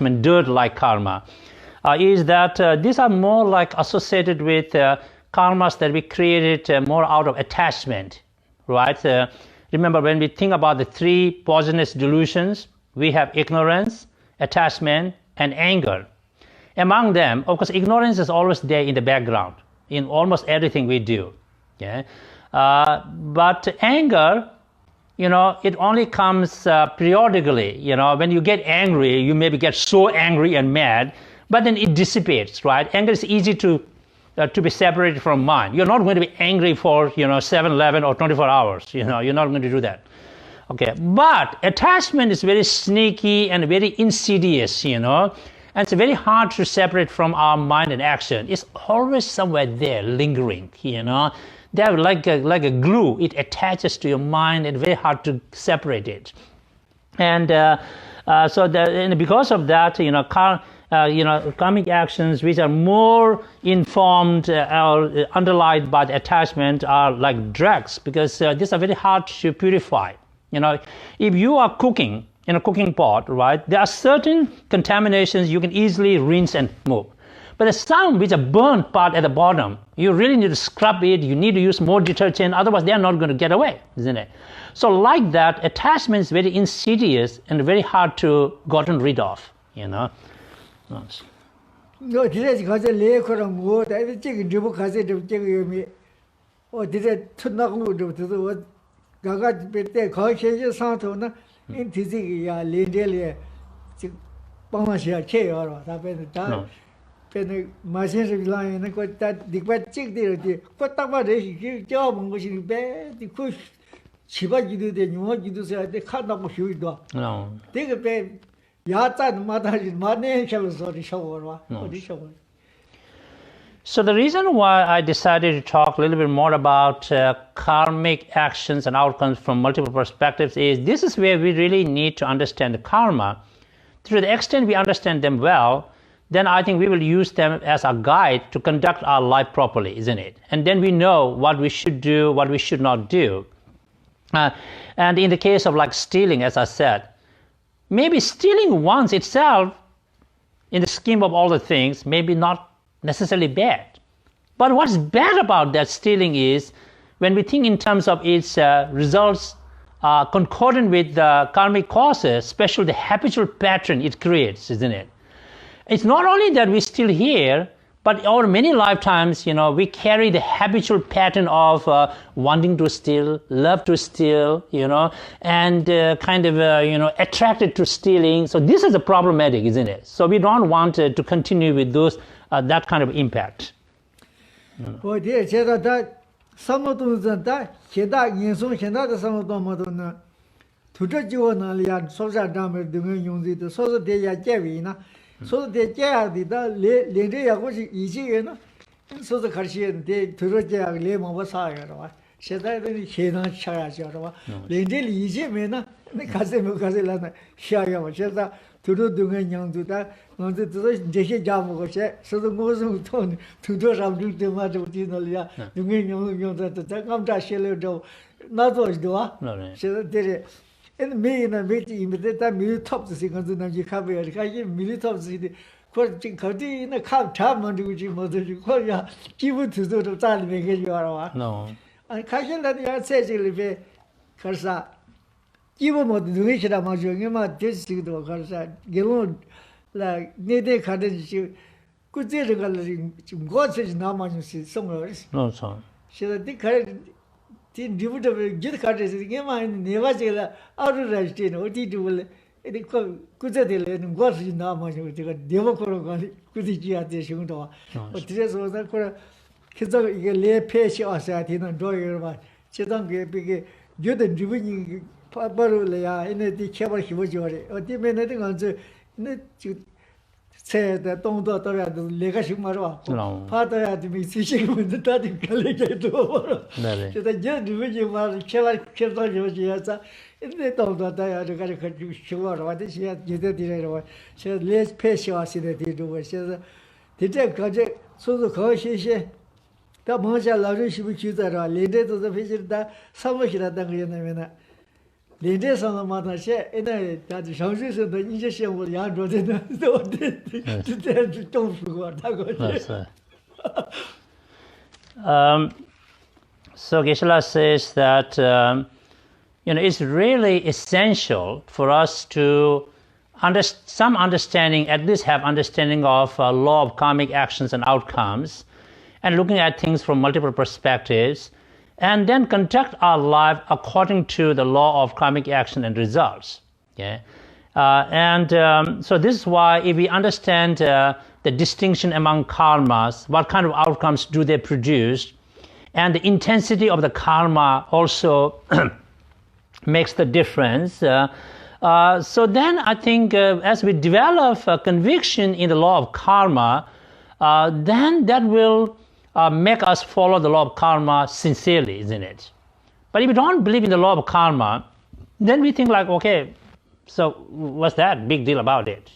mean dirt like karma. Is that these are more like associated with karmas that we created more out of attachment, right? Remember when we think about the three poisonous delusions, we have ignorance, attachment, and anger. Among them, of course, ignorance is always there in the background in almost everything we do. Okay? But anger, it only comes periodically. When you get angry, you maybe get so angry and mad, but then it dissipates, right? Anger is easy to be separated from mind. You're not going to be angry for 7, 11, or 24 hours. You're not going to do that. Okay, but attachment is very sneaky and very insidious. And it's very hard to separate from our mind and action. It's always somewhere there, lingering. They're like a glue. It attaches to your mind, and very hard to separate it. And because of that, karmic actions which are more informed or underlined by the attachment are like drugs, because these are very hard to purify. If you are cooking in a cooking pot, right, there are certain contaminations you can easily rinse and move. But there's some which are burnt part at the bottom. You really need to scrub it. You need to use more detergent. Otherwise, they're not going to get away, isn't it? So like that, attachment is very insidious and very hard to gotten rid of, Yes. No, today because the lake or more, I think you because it will take me. Or did it to knock to what Gaga bit there, call changes Santona in Tizigia, Lindelia, Pamasia chair or that. Penny machines line and got that the quite chick there. What about the job on which you bed, the push Chiba you do, then you want you to say they cut up a shoe door. No. Take a bed. Yata mother is money, shall the shower. So the reason why I decided to talk a little bit more about karmic actions and outcomes from multiple perspectives is this is where we really need to understand the karma. To the extent we understand them well, then I think we will use them as a guide to conduct our life properly, isn't it? And then we know what we should do, what we should not do. And in the case of like stealing, as I said, maybe stealing once itself, in the scheme of all the things, maybe not necessarily bad. But what's bad about that stealing is when we think in terms of its results concordant with the karmic causes, especially the habitual pattern it creates, isn't it? It's not only that we steal here, but over many lifetimes, we carry the habitual pattern of wanting to steal, love to steal, and attracted to stealing. So this is a problematic, isn't it? So we don't want to continue with those that kind of impact. Well, dear, that some of those that in some some of them to the Jonalia, social damage, the moon, the social day at Javina. So the chair did that Linda was easy, and so the Karsian did to the jail, Lemon was higher. She died in the charge. Linda easy, Mena, the Casimir Shaya, Chesa, to do the young to that, on the Geshe Jam, so the Muslim tone to do something to matter with Dinolia, the young that come to Shell do, not was do. She did it. And me in a meeting, but that million top the thing on the Nagikabe, I give million top the Kodi in a cup time on which you mother you call ya, give it to the time make it you are. No. And Kajan that you said, Libe Karsa, give them what the wish of my young district or Karsa, give on like near cottage, could say the gallery, God says now much somewhere. No, sir. She said, Did get cards again? I never say that out of the what did you could say and was in Nama, Democrat, could you at the Shunto? But this was that for kids lay patch or sat in and draw your mind. She don't get big, you didn't do Paparulea in the chamber he was your or demanding on the say that don't do the legacy Mara. Father had to be teaching with the daddy college to the young division was Cheval Kevlar. In the told that I had to sure what she had did. She had less patience in the do. She said, the deck project, so the coach, she said, the Monja Lavish which you that are later to the visit that some of that 连这上的马上写，一旦他的上水时候，一些项目两桌的都这种时候，他过去。So Geshe says that it's really essential for us to some understanding, at least have understanding of law of karmic actions and outcomes, and looking at things from multiple perspectives, and then conduct our life according to the law of karmic action and results. Okay, so this is why if we understand the distinction among karmas, what kind of outcomes do they produce, and the intensity of the karma also makes the difference. So then I think as we develop a conviction in the law of karma, then that will make us follow the law of karma sincerely, isn't it? But if we don't believe in the law of karma, then we think like, okay, so what's that big deal about it,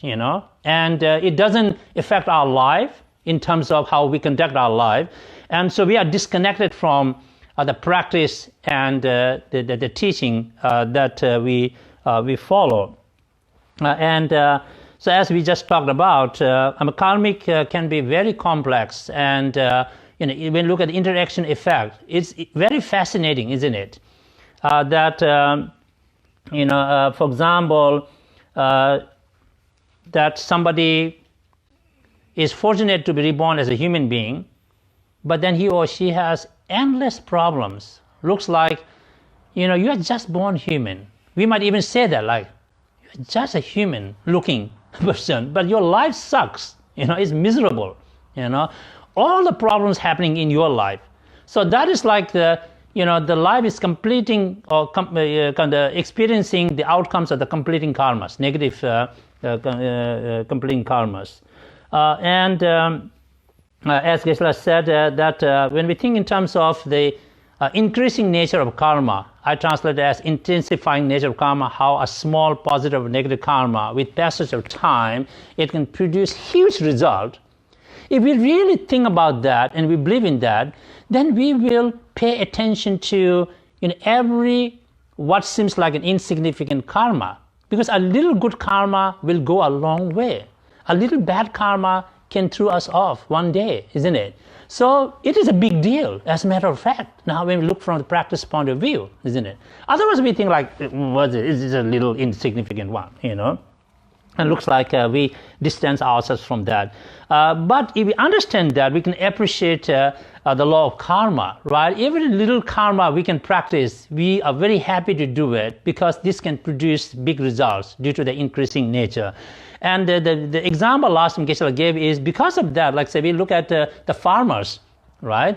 And it doesn't affect our life in terms of how we conduct our life. And so we are disconnected from the practice and the teaching that we follow. So as we just talked about, karmic can be very complex, and when you look at the interaction effect, it's very fascinating, isn't it? That for example, that somebody is fortunate to be reborn as a human being, but then he or she has endless problems. Looks like, you are just born human. We might even say that, like, you're just a human looking person, but your life sucks, it's miserable, all the problems happening in your life. So that is like the life is completing or experiencing the outcomes of the completing karmas, negative completing karmas. As Geshe said, that when we think in terms of the increasing nature of karma, I translate it as intensifying nature of karma, how a small positive or negative karma, with passage of time, it can produce huge result. If we really think about that and we believe in that, then we will pay attention to every what seems like an insignificant karma, because a little good karma will go a long way. A little bad karma can throw us off one day, isn't it? So it is a big deal, as a matter of fact, now when we look from the practice point of view, isn't it? Otherwise we think like, what's it? It's just a little insignificant one, And looks like we distance ourselves from that. But if we understand that, we can appreciate the law of karma, right? Every little karma we can practice, we are very happy to do it, because this can produce big results due to the increasing nature. And the example last time Geshe gave is because of that, like say we look at the farmers, right?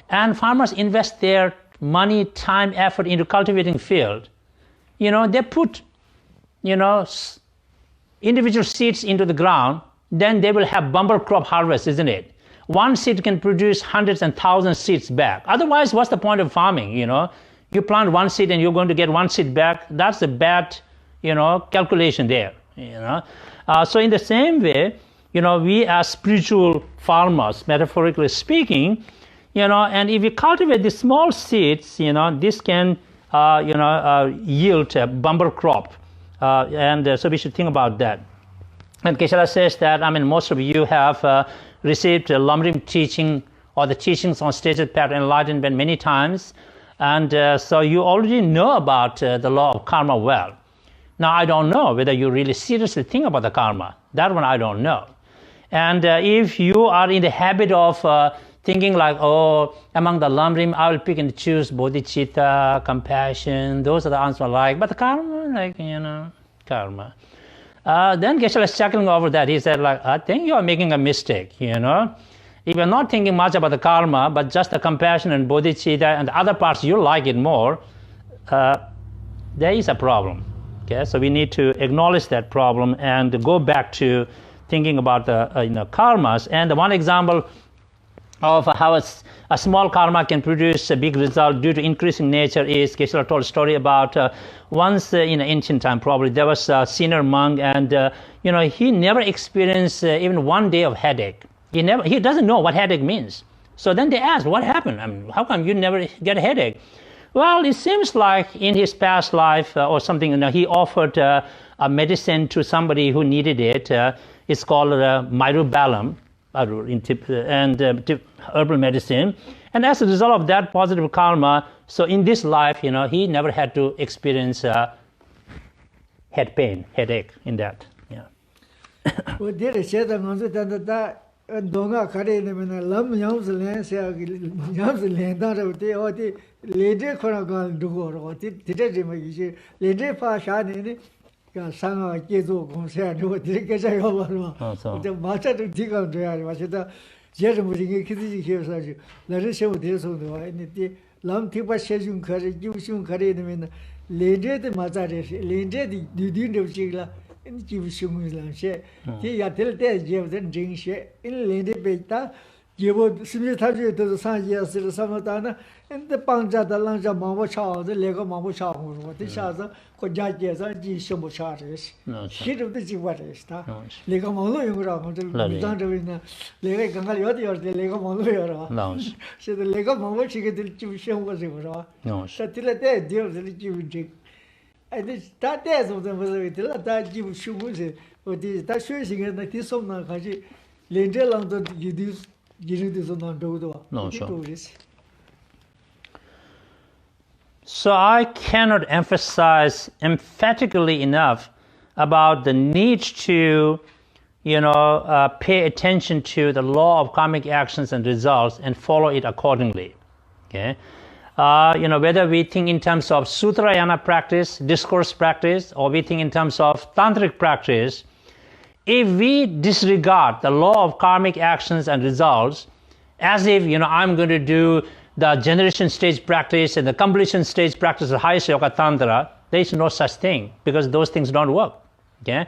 And farmers invest their money, time, effort into cultivating field. They put, individual seeds into the ground, then they will have bumper crop harvest, isn't it? One seed can produce hundreds and thousands of seeds back. Otherwise, what's the point of farming, You plant one seed and you're going to get one seed back. That's a bad, calculation there, So in the same way, we as spiritual farmers, metaphorically speaking, and if you cultivate the small seeds, this can, yield a bumper crop. So we should think about that. And Geshe says that, most of you have received a Lamrim teaching or the teachings on stated path enlightenment many times. And so you already know about the law of karma well. Now, I don't know whether you really seriously think about the karma. That one I don't know. And if you are in the habit of thinking like, oh, among the Lamrim, I will pick and choose bodhicitta, compassion, those are the answers I like. But the karma, like, karma. Then Geshe is chuckling over that. He said, like, I think you are making a mistake, If you're not thinking much about the karma, but just the compassion and bodhicitta and the other parts you like it more, there is a problem. Okay, so we need to acknowledge that problem and go back to thinking about the karmas. And the one example of how a small karma can produce a big result due to increasing nature is Geshe told a story about once in ancient time probably there was a senior monk, and he never experienced even one day of headache. He doesn't know what headache means. So then they asked, what happened? How come you never get a headache? Well, it seems like in his past life or something, he offered a medicine to somebody who needed it. It's called myrobalan, herbal medicine. And as a result of that positive karma, so in this life, he never had to experience head pain, headache in that. Yeah. Donga Kare Lam Yamsland, Yamsland, or the lady Koragan Dugo, Tibetan Lady Pashan, Sanga Gezo, concerned with the Geshe the master to dig on the was it a Jeremy Kitty here, let us show this on the Lam Tipa Sheshun Kare, Yushun Kare, Lady the Mazare, Lady the Dino Chigla. In Jivishung share, he until there, Jevden Jing share, in Lady Beta, Jivo Simitaji to the San Yes to the Samatana, and the Panja, the Lanja Mamma Chow, the Lego Mamma Chow, what the Shaza, Kojajas, and G. Shumbo Charges. Shit of the Jivatis, Lego Molo, the Lego Gangali or the Lego Molo. So the Lego Mamma, she get the Jivishung was ever. No, Satilla there, dear the Jivijig. I just that days of them was that you should but that shooting and that is some Nakaji, Lindell on the Gidus on Dodo. No, sure. So I cannot emphasize emphatically enough about the need to, pay attention to the law of karmic actions and results and follow it accordingly. Okay. Whether we think in terms of Sutrayana practice, discourse practice, or we think in terms of tantric practice, if we disregard the law of karmic actions and results, as if, I'm going to do the generation stage practice and the completion stage practice of highest yoga tantra, there is no such thing because those things don't work. Okay?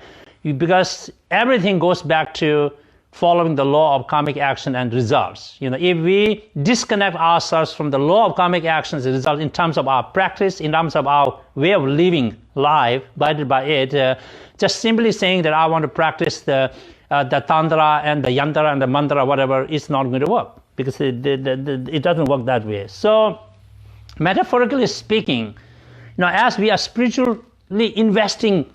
Because everything goes back to following the law of karmic action and results. If we disconnect ourselves from the law of karmic actions and results in terms of our practice, in terms of our way of living life, guided by it, just simply saying that I want to practice the tantra and the yantra and the mantra, whatever, is not going to work because it doesn't work that way. So, metaphorically speaking, as we are spiritually investing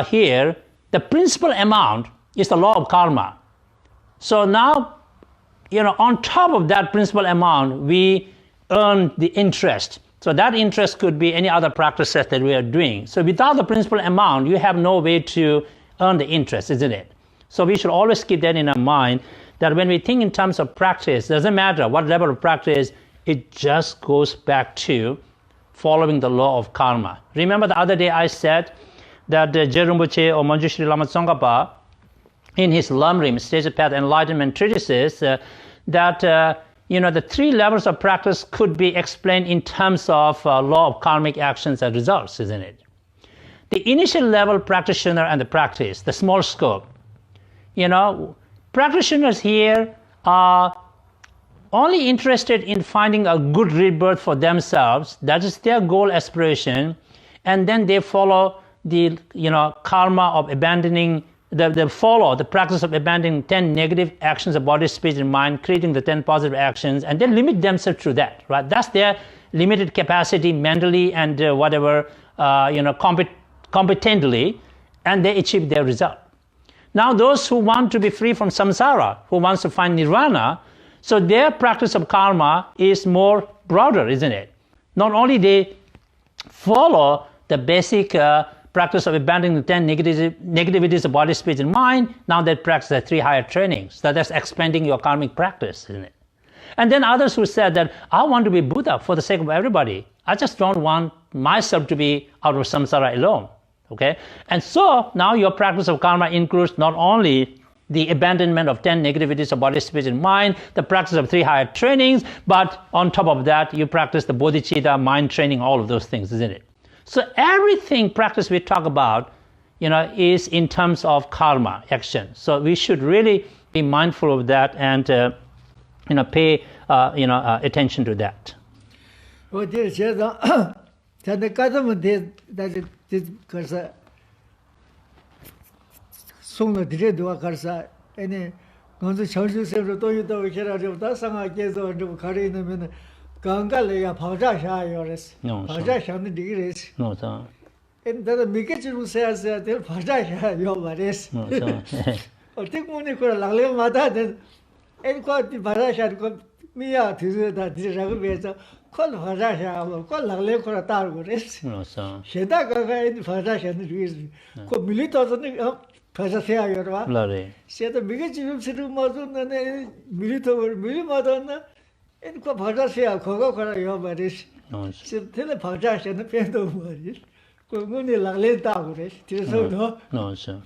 here, the principal amount is the law of karma. So now, on top of that principal amount, we earn the interest. So that interest could be any other practices that we are doing. So without the principal amount, you have no way to earn the interest, isn't it? So we should always keep that in our mind, that when we think in terms of practice, doesn't matter what level of practice, it just goes back to following the law of karma. Remember the other day I said that Je Rinpoche or Manjushri Lama Tsongkhapa, in his Lamrim, Stage of Path Enlightenment treatises, that the three levels of practice could be explained in terms of law of karmic actions and results, isn't it? The initial level practitioner and the practice, the small scope. Practitioners here are only interested in finding a good rebirth for themselves. That is their goal, aspiration, and then they follow the karma of abandoning. They follow the practice of abandoning 10 negative actions of body, speech, and mind, creating the 10 positive actions, and they limit themselves to that, right? That's their limited capacity mentally and competently, and they achieve their result. Now, those who want to be free from samsara, who wants to find nirvana, so their practice of karma is more broader, isn't it? Not only they follow the basic practice of abandoning the 10 negativities of body, speech, and mind, now they practice the 3 higher trainings. So that's expanding your karmic practice, isn't it? And then others who said that I want to be Buddha for the sake of everybody. I just don't want myself to be out of samsara alone. Okay? And so now your practice of karma includes not only the abandonment of 10 negativities of body, speech, and mind, the practice of 3 higher trainings, but on top of that, you practice the bodhicitta, mind training, all of those things, isn't it? So everything practice we talk about, is in terms of karma, action. So we should really be mindful of that and, pay, attention to that. Well, dear the government that because soon the did do a carsa, any going to charge you several to you, that's Sanga Gezo and Karina, Gangalia Paja Yoris, No, Paja Shan degrees. no, sir. And the Mikaju says that Paja Yoris. No, sir. I think when you could Lale Mata, then and quite the Parasha got me out to that this Ragueta, call Parasha, call Lale Coratargores. No, sir. Shedaka in Parasha and reason. Called Militos on the Pasasea Yorwa. Bloody. Said the Mikaju Situ Mazun and Milito Milimadonna. And quite Parasha, Coca Yobaris. No, sir. Said Tele Parasha and the Pendo Maris. Comuni Lale Tagores. Tiso. No, sir.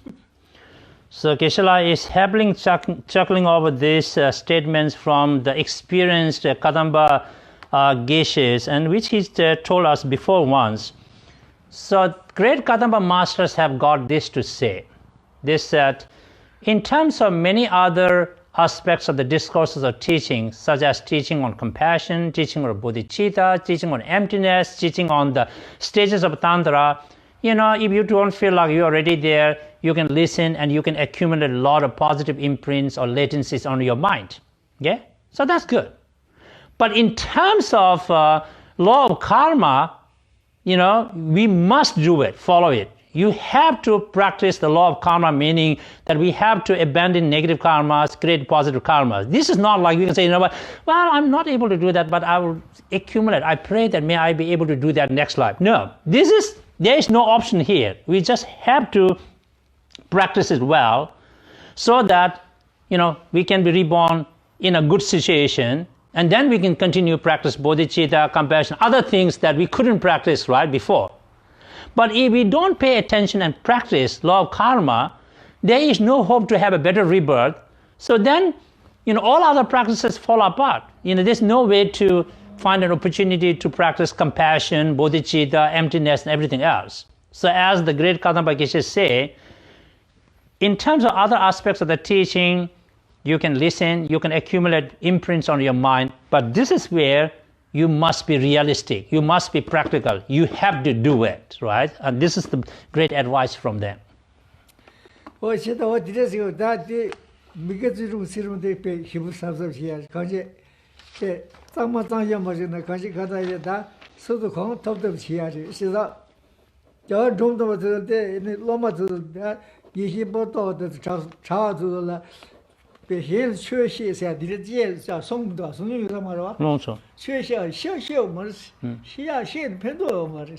So Geshe is happily chuckling over these statements from the experienced Kadamba Geshes, and which he told us before once. So great Kadamba masters have got this to say. They said, in terms of many other aspects of the discourses of teaching, such as teaching on compassion, teaching on bodhicitta, teaching on emptiness, teaching on the stages of Tantra, you know, if you don't feel like you're already there, you can listen and you can accumulate a lot of positive imprints or latencies on your mind. Yeah? So that's good. But in terms of law of karma, you know, we must do it, follow it. You have to practice the law of karma, meaning that we have to abandon negative karmas, create positive karmas. This is not like we can say, you know what, well, I'm not able to do that, but I will accumulate. I pray that may I be able to do that next life. No, there is no option here. We just have to practice it well so that, you know, we can be reborn in a good situation, and then we can continue practice bodhicitta, compassion, other things that we couldn't practice right before. But if we don't pay attention and practice law of karma, there is no hope to have a better rebirth. So then, you know, all other practices fall apart. You know, there's no way to find an opportunity to practice compassion, bodhicitta, emptiness, and everything else. So as the great Kadamba Geshe say, in terms of other aspects of the teaching, you can listen, you can accumulate imprints on your mind, but this is where you must be realistic, you must be practical, you have to do it, right? And this is the great advice from them. Well, she thought what did you that day, because you don't see them, they pay, she was something here. Kanji, Tangma Yamazin, the Kanji Kata, so the Kong top of here. She thought, your dome to the day in the Loma to that, you bought the child to the被现确实是的这叫送到送有什么了吧？没错。确实小么是，现偏多么是，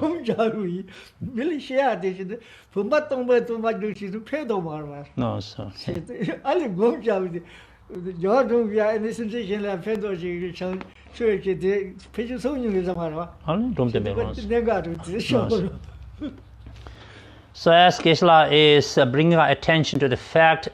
我们家里没了现的是的，不把东北就是偏多么了。没错。是的，俺们我们家里要中边那甚至现在偏多是像确实的，偏就送有什么了吧？俺们东北没有。那个就是小了。So as Geshe is bringing our attention to the fact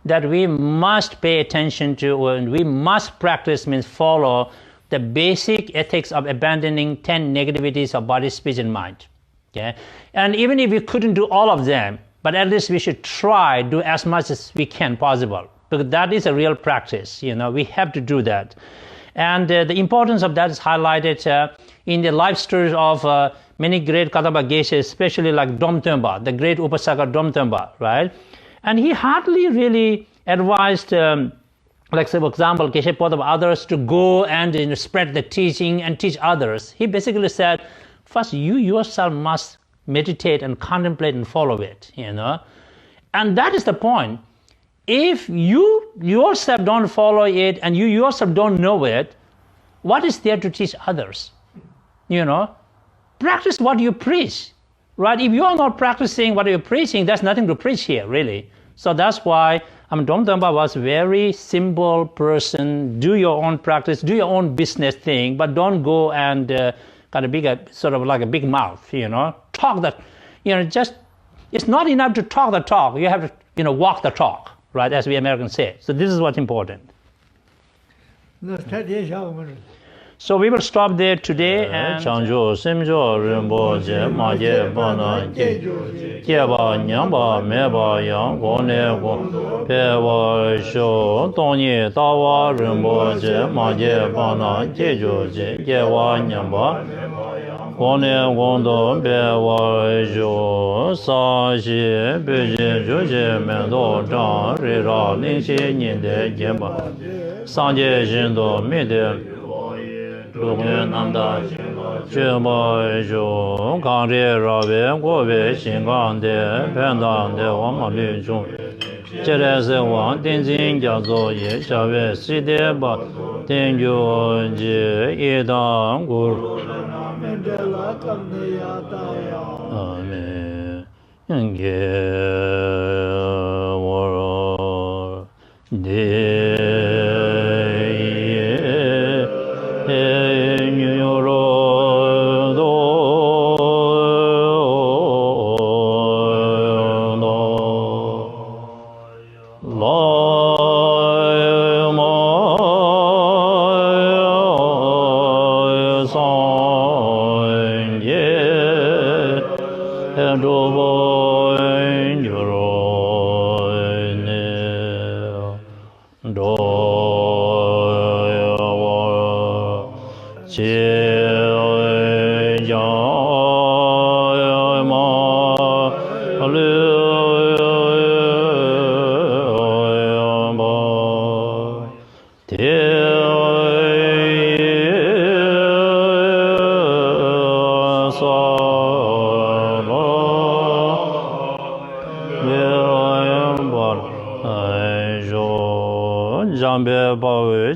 that we must pay attention to, and we must practice, means follow the basic ethics of abandoning 10 negativities of body, speech, and mind. Okay? And even if we couldn't do all of them, but at least we should try, do as much as we can possible, because that is a real practice. You know, we have to do that. And the importance of that is highlighted in the life stories of many great Kadamba Geshe, especially like Domtenpa, the great Upasaka Domtenpa, right? And he hardly really advised, like say for example, Geshe Phuntsok others to go and spread the teaching and teach others. He basically said, first you yourself must meditate and contemplate and follow it, you know. And that is the point. If you yourself don't follow it and you yourself don't know it, what is there to teach others? You know, practice what you preach, right? If you are not practicing what you're preaching, there's nothing to preach here, really. So that's why Domtenpa was a very simple person. Do your own practice, do your own business thing, but don't go and kind of sort of like a big mouth, you know. Talk that, you know, just, it's not enough to talk the talk. You have to, you know, walk the talk, right, as we Americans say. So this is what's important. So we will stop there today and Changjo Simjo Rinpoche Maje Bana Jeba Nyamba Meba Yang Gone Go Pewa Sho Tonyi Tawa Rinpoche Maje Bana Jejo Jeba Nyamba Gone Gondo Pewa Sho Sa Shi Beje Joje Mendo Zhang Rira Ningshi Ninde Jeba Sanje Jindo Mide 如愿南大觉摩中抗日绕边国别新港的偏当的我们民众接着是往天津叫做也小月西的把天就节一当古阿弥我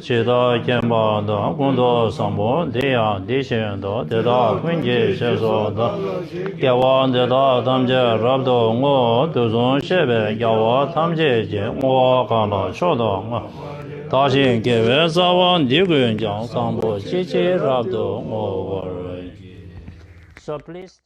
其他见报的工作上部这样的行动得到分解接受的给我得到他们这รับ到我都从设备给我他们这些我看到说到我大型给为啥我的个讲上部机器รับ到我So please